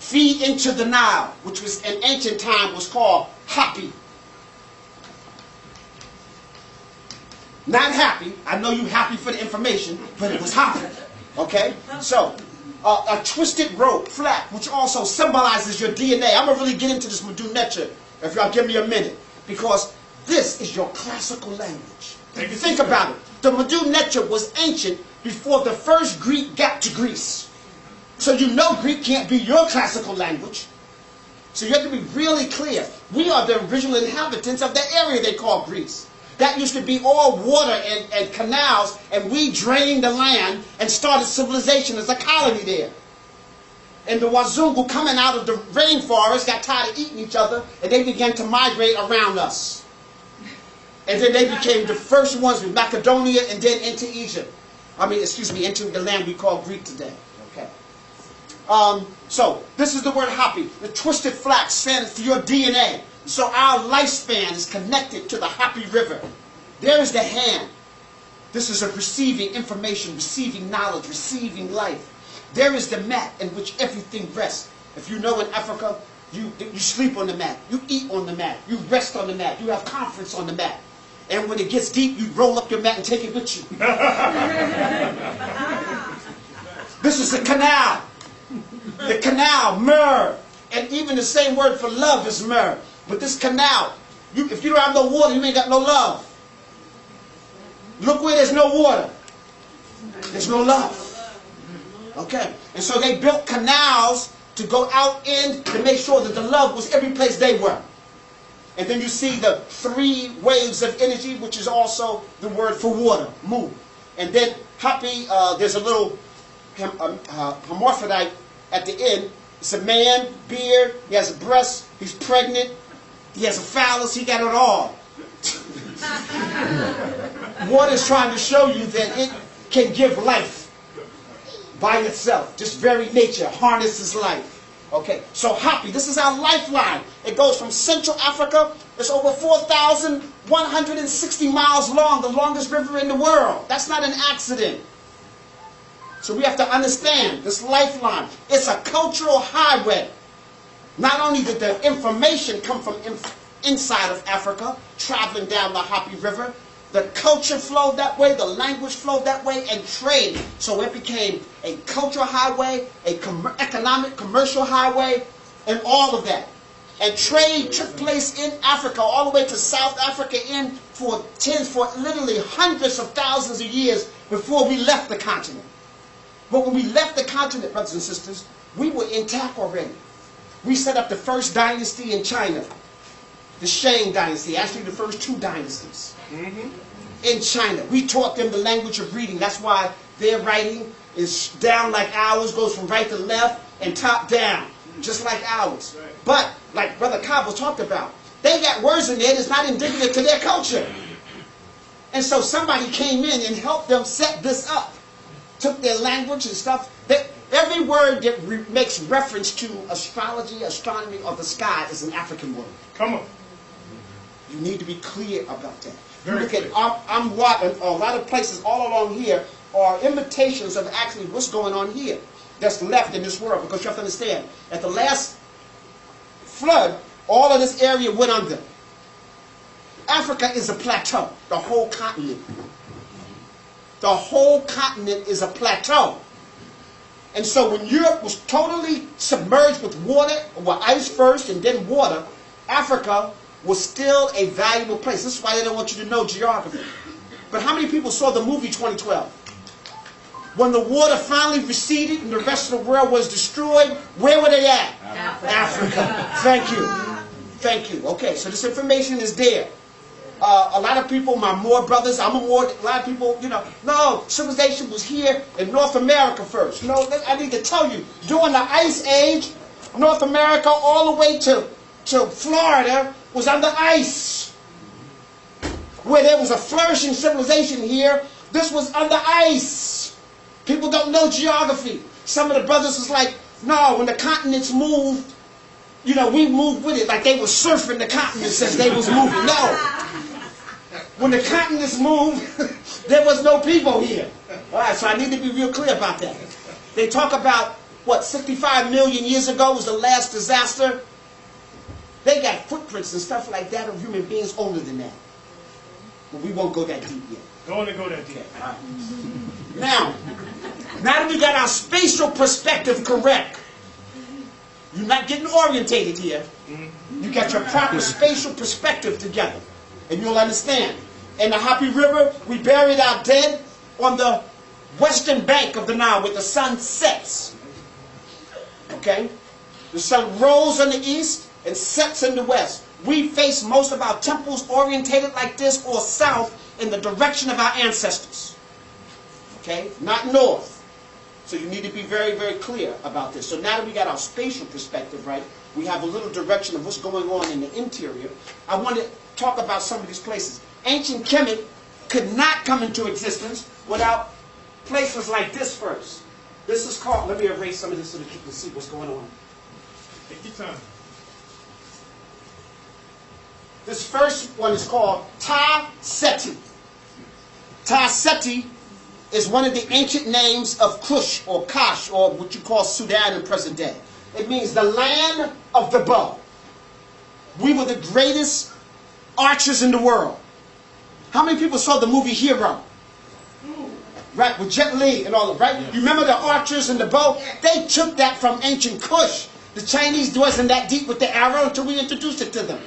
feed into the Nile, which was in ancient time was called Hapi. Not happy. I know you're happy for the information, but it was Hapi. Okay? So, a twisted rope, flat, which also symbolizes your DNA. I'm going to really get into this Mudu Necha if y'all give me a minute. Because this is your classical language. Think about it. The Mudu Necha was ancient before the first Greek got to Greece. So you know Greek can't be your classical language. So you have to be really clear. We are the original inhabitants of the area they call Greece. That used to be all water and canals, and we drained the land and started civilization as a colony there. And the Wazungu coming out of the rainforest got tired of eating each other, and they began to migrate around us. And then they became the first ones with Macedonia and then into Egypt. Into the land we call Greek today. Okay. So, this is the word Hapi. The twisted flax stands for your DNA. So our lifespan is connected to the Hapi River. There is the hand. This is a receiving information, receiving knowledge, receiving life. There is the mat in which everything rests. If you know in Africa, you sleep on the mat. You eat on the mat. You rest on the mat. You have conference on the mat. And when it gets deep, you roll up your mat and take it with you. This is the canal. The canal, myrrh. And even the same word for love is myrrh. But this canal, if you don't have no water, you ain't got no love. Look where there's no water. There's no love. Okay. And so they built canals to go out in to make sure that the love was every place they were. And then you see the 3 waves of energy, which is also the word for water, mu. And then Hapi, there's a little hermaphrodite at the end. It's a man, beard, he has a breast, he's pregnant, he has a phallus, he got it all. Water is trying to show you that it can give life by itself. Just very nature harnesses life. Okay, so Hapi, this is our lifeline. It goes from Central Africa It's over 4,160 miles long, the longest river in the world. That's not an accident. So we have to understand this lifeline. It's a cultural highway. Not only did the information come from inside of Africa, traveling down the Hopi River, the culture flowed that way, the language flowed that way, and trade. So it became a cultural highway, a economic, commercial highway, and all of that. And trade took place in Africa, all the way to South Africa for literally hundreds of thousands of years before we left the continent. But when we left the continent, brothers and sisters, we were intact already. We set up the first dynasty in China, the Shang dynasty, actually the first two dynasties in China. We taught them the language of reading. That's why their writing is down like ours, goes from right to left and top down, just like ours. But, like Brother Kaba talked about, they got words in there that's not indicative to their culture. And so somebody came in and helped them set this up. Took their language and stuff. Every word that makes reference to astrology, astronomy, or the sky is an African word. Come on. You need to be clear about that. You look at Amwat and a lot of places all along here are imitations of actually what's going on here that's left in this world. Because you have to understand, at the last flood, all of this area went under. Africa is a plateau, the whole continent. The whole continent is a plateau. And so when Europe was totally submerged with water, or ice first and then water, Africa was still a valuable place. This is why they don't want you to know geography. But how many people saw the movie 2012? When the water finally receded and the rest of the world was destroyed, where were they at? Africa. Thank you. Thank you. Okay, so this information is there. A lot of people, my Moor brothers, a lot of people, no, civilization was here in North America first. No, I need to tell you, during the Ice Age, North America all the way to Florida was under ice. Where there was a flourishing civilization here, this was under ice. People don't know geography. Some of the brothers was like, no, when the continents moved, we moved with it, like they were surfing the continents as they was moving. No. When the continents moved, there was no people here. All right, so I need to be real clear about that. They talk about, 65 million years ago was the last disaster. They got footprints and stuff like that of human beings older than that. But we won't go that deep yet. Don't want to go that deep. Okay, all right. Now that we got our spatial perspective correct, you're not getting orientated here. You got your proper spatial perspective together. And you'll understand. In the Hopi River, we buried our dead on the western bank of the Nile where the sun sets. Okay? The sun rose on the east and sets in the west. We face most of our temples orientated like this or south in the direction of our ancestors. Okay? Not north. So you need to be very, very clear about this. So now that we got our spatial perspective right, we have a little direction of what's going on in the interior. I want to talk about some of these places. Ancient Kemet could not come into existence without places like this first. This is called, let me erase some of this so that you can see what's going on. Take your time. This first one is called Ta Seti. Ta Seti is one of the ancient names of Kush or Kush, or what you call Sudan in present day. It means the land of the bow. We were the greatest archers in the world. How many people saw the movie Hero? Right, with Jet Li and all of right? You remember the archers and the bow? They took that from ancient Kush. The Chinese wasn't that deep with the arrow until we introduced it to them.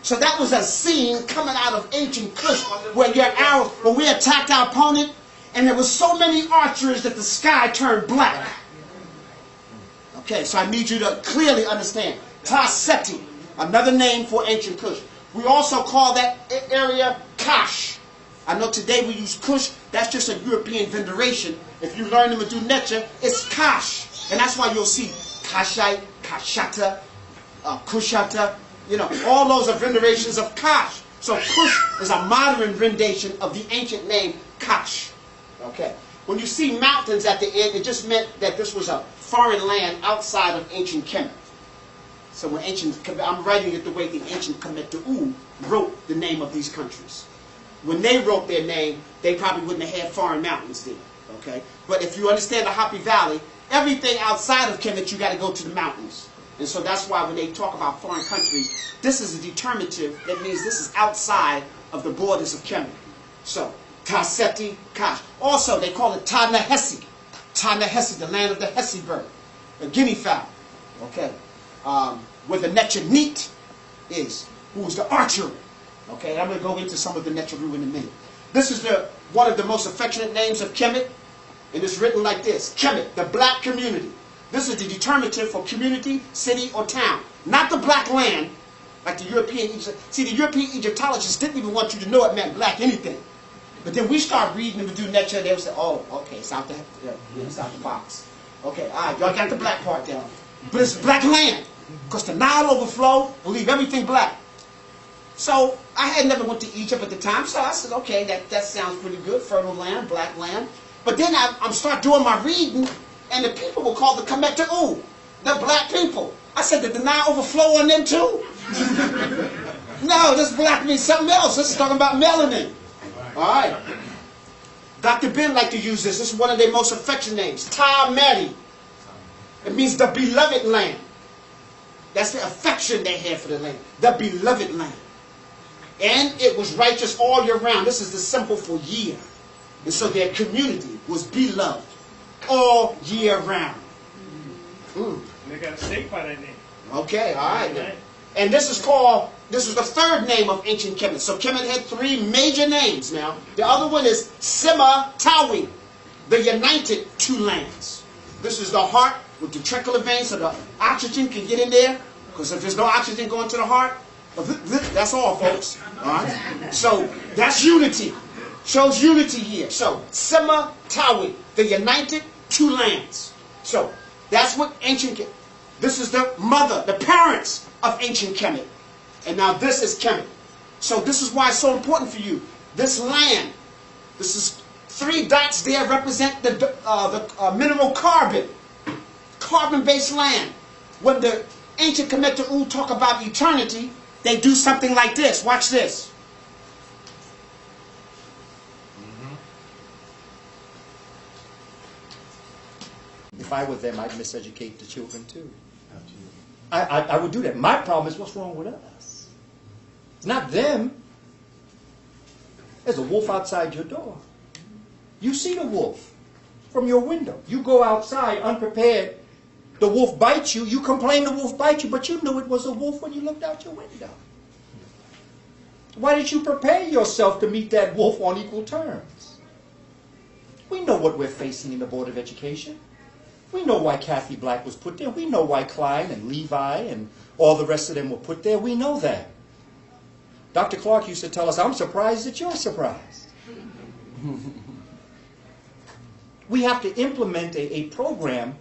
So that was a scene coming out of ancient Kush where your arrow, when we attacked our opponent, and there was so many archers that the sky turned black. Okay, so I need you to clearly understand. Ta Seti, another name for ancient Kush. We also call that area Kash. I know today we use Kush. That's just a European veneration. If you learn the Medu Necha, it's Kash. And that's why you'll see Kashite, Kashata, Kushata. All those are venerations of Kash. So Kush is a modern rendition of the ancient name Kash. Okay. When you see mountains at the end, it just meant that this was a foreign land outside of ancient Kemet. So when I'm writing it the way the ancient Kemet wrote the name of these countries. When they wrote their name, they probably wouldn't have had foreign mountains there. Okay? But if you understand the Happy Valley, everything outside of Kemet, you got to go to the mountains. And so that's why when they talk about foreign countries, this is a determinative. That means this is outside of the borders of Kemet. So, Taseti, Kush. Also, they call it Ta-Nehesi. Ta-Nehesi, the land of the Hesi bird, a guinea fowl. Okay? Where the Netchaneet is, who is the archer. Okay, and I'm going to go into some of the Netcharu in a minute. This is one of the most affectionate names of Kemet, and it's written like this: Kemet, the black community. This is the determinative for community, city, or town. Not the black land, like the European Egypt. See, the European Egyptologists didn't even want you to know it meant black anything. But then we start reading them to do Netcha, they would say, oh, okay, it's out the box. Okay, all right, y'all got the black part down. But it's black land, because the Nile overflow will leave everything black. So I had never went to Egypt at the time, so I said, okay, that sounds pretty good, fertile land, black land. But then I'm start doing my reading, and the people were called the Kemetian, the black people. I said, did the Nile overflow on them too? No, this black means something else. This is talking about melanin. All right. Dr. Ben liked to use this. This is one of their most affectionate names, Ta-Meri. It means the beloved land. That's the affection they had for the land. The beloved land. And it was righteous all year round. This is the symbol for year. And so their community was beloved all year round. And they got a state by that name. Okay, all right. Then. And this is the third name of ancient Kemet. So Kemet had three major names now. The other one is Sima Tawi, the united two lands. This is the heart with the tricular vein so the oxygen can get in there. Because if there's no oxygen going to the heart, that's all, folks. All right? So that's unity. Shows unity here. So Sima Tawi, the united two lands. So that's what ancient Kemet. This is the mother, the parents of ancient Kemet. And now this is Kemet. So this is why it's so important for you. This land, this is 3 dots there represent the mineral carbon. Carbon-based land. When the ancient Kemetian talk about eternity, they do something like this. Watch this. If I were them, I'd miseducate the children too. I would do that. My problem is, what's wrong with us? It's not them. There's a wolf outside your door. You see the wolf from your window. You go outside unprepared. The wolf bites you. You complain the wolf bites you, but you knew it was a wolf when you looked out your window. Why did you prepare yourself to meet that wolf on equal terms? We know what we're facing in the Board of Education. We know why Kathy Black was put there. We know why Klein and Levi and all the rest of them were put there. We know that. Dr. Clark used to tell us, I'm surprised that you're surprised. We have to implement a program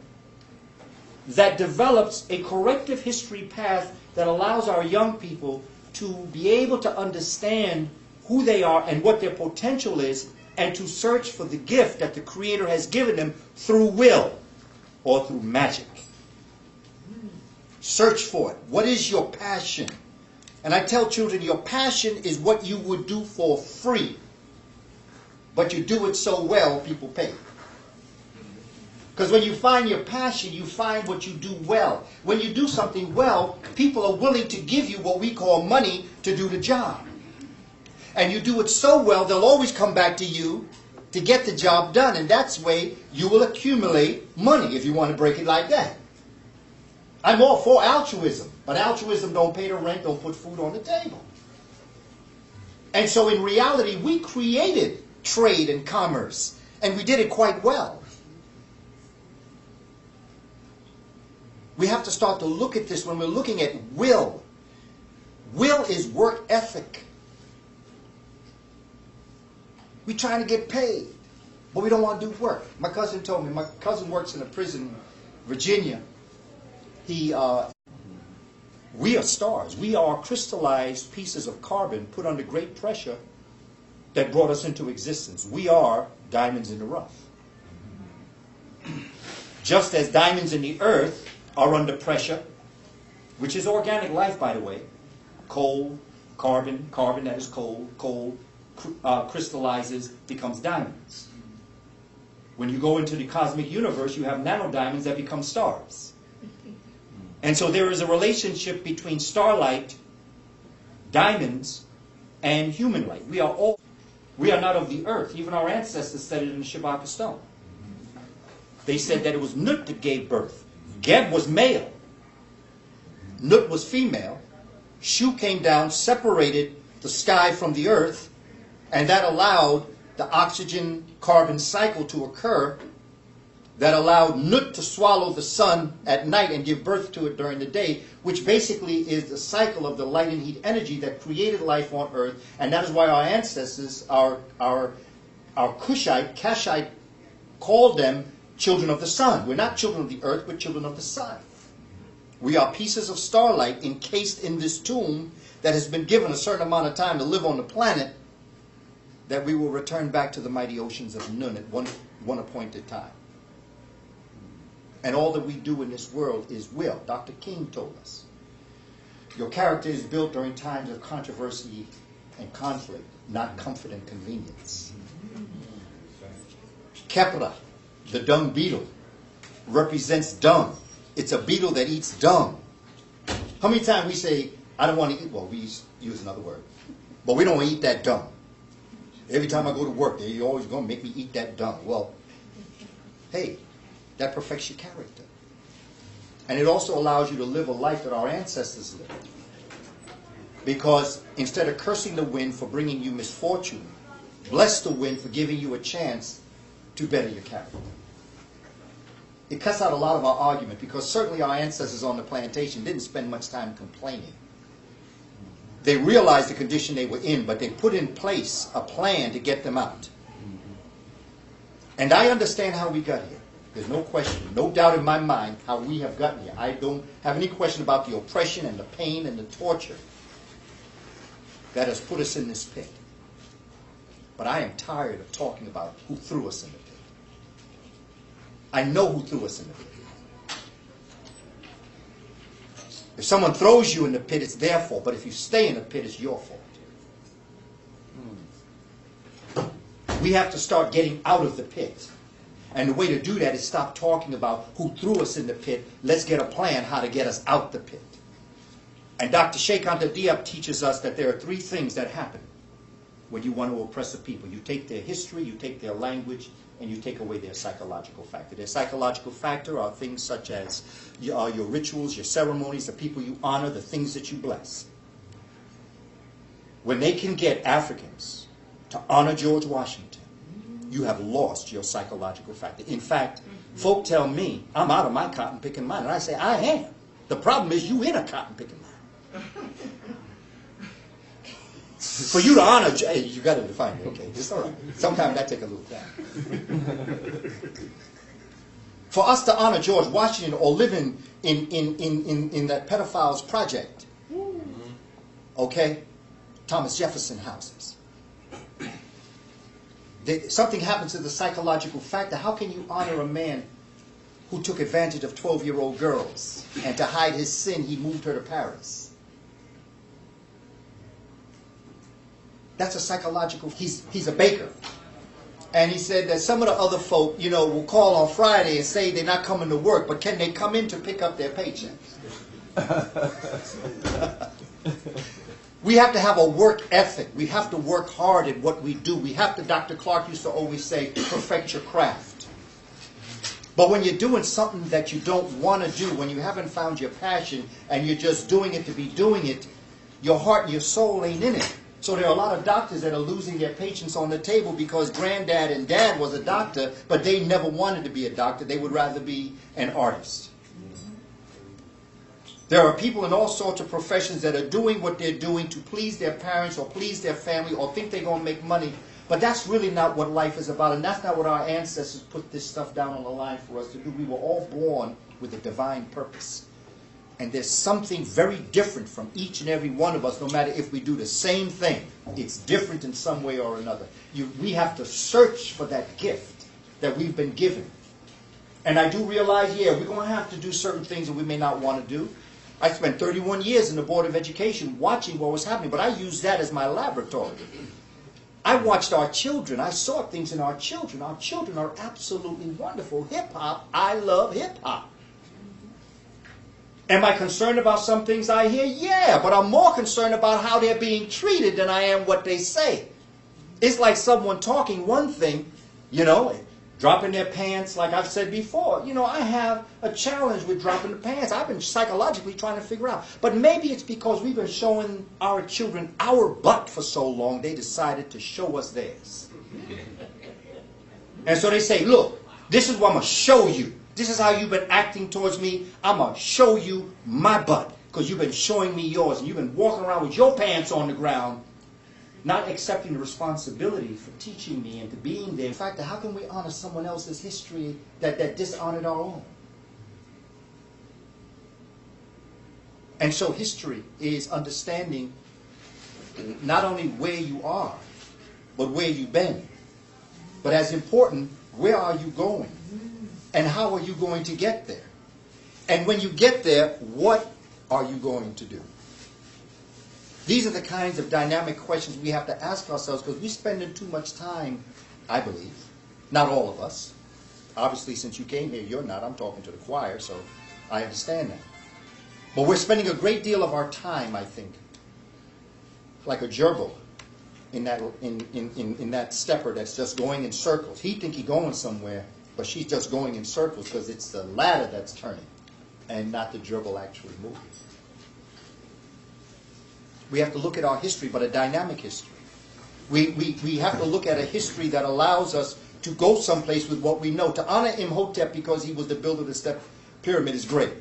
that develops a corrective history path that allows our young people to be able to understand who they are and what their potential is, and to search for the gift that the Creator has given them through will or through magic. Search for it. What is your passion? And I tell children, your passion is what you would do for free. But you do it so well, people pay. Because when you find your passion, you find what you do well. When you do something well, people are willing to give you what we call money to do the job. And you do it so well, they'll always come back to you to get the job done. And that's the way you will accumulate money, if you want to break it like that. I'm all for altruism, but altruism don't pay the rent, don't put food on the table. And so in reality, we created trade and commerce, and we did it quite well. We have to start to look at this when we're looking at will. Will is work ethic. We're trying to get paid, but we don't want to do work. My cousin told me, my cousin works in a prison in Virginia. We are stars. We are crystallized pieces of carbon put under great pressure that brought us into existence. We are diamonds in the rough. Just as diamonds in the earth are under pressure, which is organic life, by the way, coal, carbon that is coal crystallizes, becomes diamonds. When you go into the cosmic universe, you have nanodiamonds that become stars. And so there is a relationship between starlight, diamonds, and human light. We are not of the earth. Even our ancestors said it in the Shabbat stone. They said that it was Nut that gave birth. Geb was male. Nut was female. Shu came down, separated the sky from the earth, and that allowed the oxygen-carbon cycle to occur, that allowed Nut to swallow the sun at night and give birth to it during the day, which basically is the cycle of the light and heat energy that created life on earth. And that is why our ancestors, our Kushite, Kashite, called them children of the sun. We're not children of the earth, we're children of the sun. We are pieces of starlight encased in this tomb that has been given a certain amount of time to live on the planet, that we will return back to the mighty oceans of Nun at one appointed time. And all that we do in this world is will. Dr. King told us. Your character is built during times of controversy and conflict, not comfort and convenience. Kepra, the dung beetle, represents dung. It's a beetle that eats dung. How many times we say, I don't want to eat, well, we use another word, but we don't want to eat that dung. Every time I go to work, they're always going to make me eat that dung. Well, hey, that perfects your character. And it also allows you to live a life that our ancestors lived. Because instead of cursing the wind for bringing you misfortune, bless the wind for giving you a chance to better your character. It cuts out a lot of our argument, because certainly our ancestors on the plantation didn't spend much time complaining. They realized the condition they were in, but they put in place a plan to get them out. And I understand how we got here. There's no question, no doubt in my mind how we have gotten here. I don't have any question about the oppression and the pain and the torture that has put us in this pit. But I am tired of talking about who threw us in the pit. I know who threw us in the pit. If someone throws you in the pit, it's their fault. But if you stay in the pit, it's your fault. We have to start getting out of the pit. And the way to do that is stop talking about who threw us in the pit. Let's get a plan how to get us out the pit. And Dr. Sheikh Anta Diop teaches us that there are three things that happen when you want to oppress a people. You take their history, you take their language, and you take away their psychological factor. Their psychological factor are things such as your rituals, your ceremonies, the people you honor, the things that you bless. When they can get Africans to honor George Washington, you have lost your psychological factor. In fact, folk tell me, I'm out of my cotton picking mind. And I say, I am. The problem is you in a cotton picking mind. For you to honor, hey, you got to define it. Okay, it's all right. Sometimes that takes a little time. For us to honor George Washington or live in that pedophile's project, okay, Thomas Jefferson houses. Something happens to the psychological factor. How can you honor a man who took advantage of 12-year-old girls, and to hide his sin, he moved her to Paris? That's a psychological, he's a baker. And he said that some of the other folk, will call on Friday and say they're not coming to work, but can they come in to pick up their paychecks? We have to have a work ethic. We have to work hard at what we do. We have to, Dr. Clark used to always say, perfect your craft. But when you're doing something that you don't want to do, when you haven't found your passion and you're just doing it to be doing it, your heart and your soul ain't in it. So there are a lot of doctors that are losing their patients on the table because granddad and dad was a doctor, but they never wanted to be a doctor. They would rather be an artist. There are people in all sorts of professions that are doing what they're doing to please their parents or please their family or think they're going to make money. But that's really not what life is about, and that's not what our ancestors put this stuff down on the line for us to do. We were all born with a divine purpose. And there's something very different from each and every one of us, no matter if we do the same thing. It's different in some way or another. We have to search for that gift that we've been given. And I do realize, we're going to have to do certain things that we may not want to do. I spent 31 years in the Board of Education watching what was happening, but I used that as my laboratory. I watched our children. I saw things in our children. Our children are absolutely wonderful. Hip-hop, I love hip-hop. Am I concerned about some things I hear? Yeah, but I'm more concerned about how they're being treated than I am what they say. It's like someone talking one thing, you know, dropping their pants, like I've said before. You know, I have a challenge with dropping the pants. I've been psychologically trying to figure out. But maybe it's because we've been showing our children our butt for so long, they decided to show us theirs. And so they say, look, this is what I'm going to show you. This is how you've been acting towards me. I'm going to show you my butt because you've been showing me yours. And you've been walking around with your pants on the ground, not accepting the responsibility for teaching me and to being there. In fact, how can we honor someone else's history that dishonored our own? And so history is understanding not only where you are, but where you've been. But as important, where are you going? And how are you going to get there? And when you get there, what are you going to do? These are the kinds of dynamic questions we have to ask ourselves because we're spending too much time, I believe, not all of us. Obviously, since you came here, you're not. I'm talking to the choir, so I understand that. But we're spending a great deal of our time, I think, like a gerbil in that stepper that's just going in circles. He think he's going somewhere, but she's just going in circles because it's the ladder that's turning and not the gerbil actually moving. We have to look at our history, but a dynamic history. We have to look at a history that allows us to go someplace with what we know. To honor Imhotep because he was the builder of the step pyramid is great.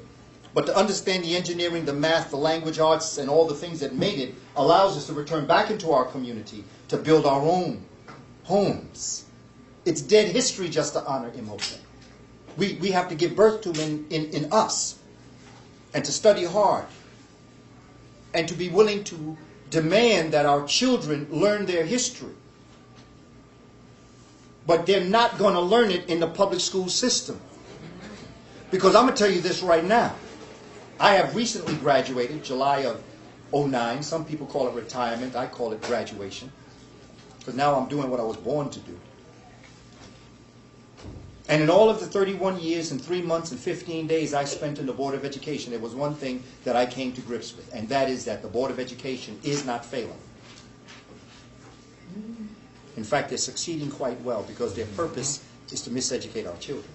But to understand the engineering, the math, the language arts, and all the things that made it allows us to return back into our community to build our own homes. It's dead history just to honor Imhotep. We have to give birth to him in us and to study hard and to be willing to demand that our children learn their history. But they're not going to learn it in the public school system. Because I'm going to tell you this right now. I have recently graduated, July of 2009. Some people call it retirement. I call it graduation. Because now I'm doing what I was born to do. And in all of the 31 years and 3 months and 15 days I spent in the Board of Education, there was one thing that I came to grips with, and that is that the Board of Education is not failing. In fact, they're succeeding quite well because their purpose is to miseducate our children.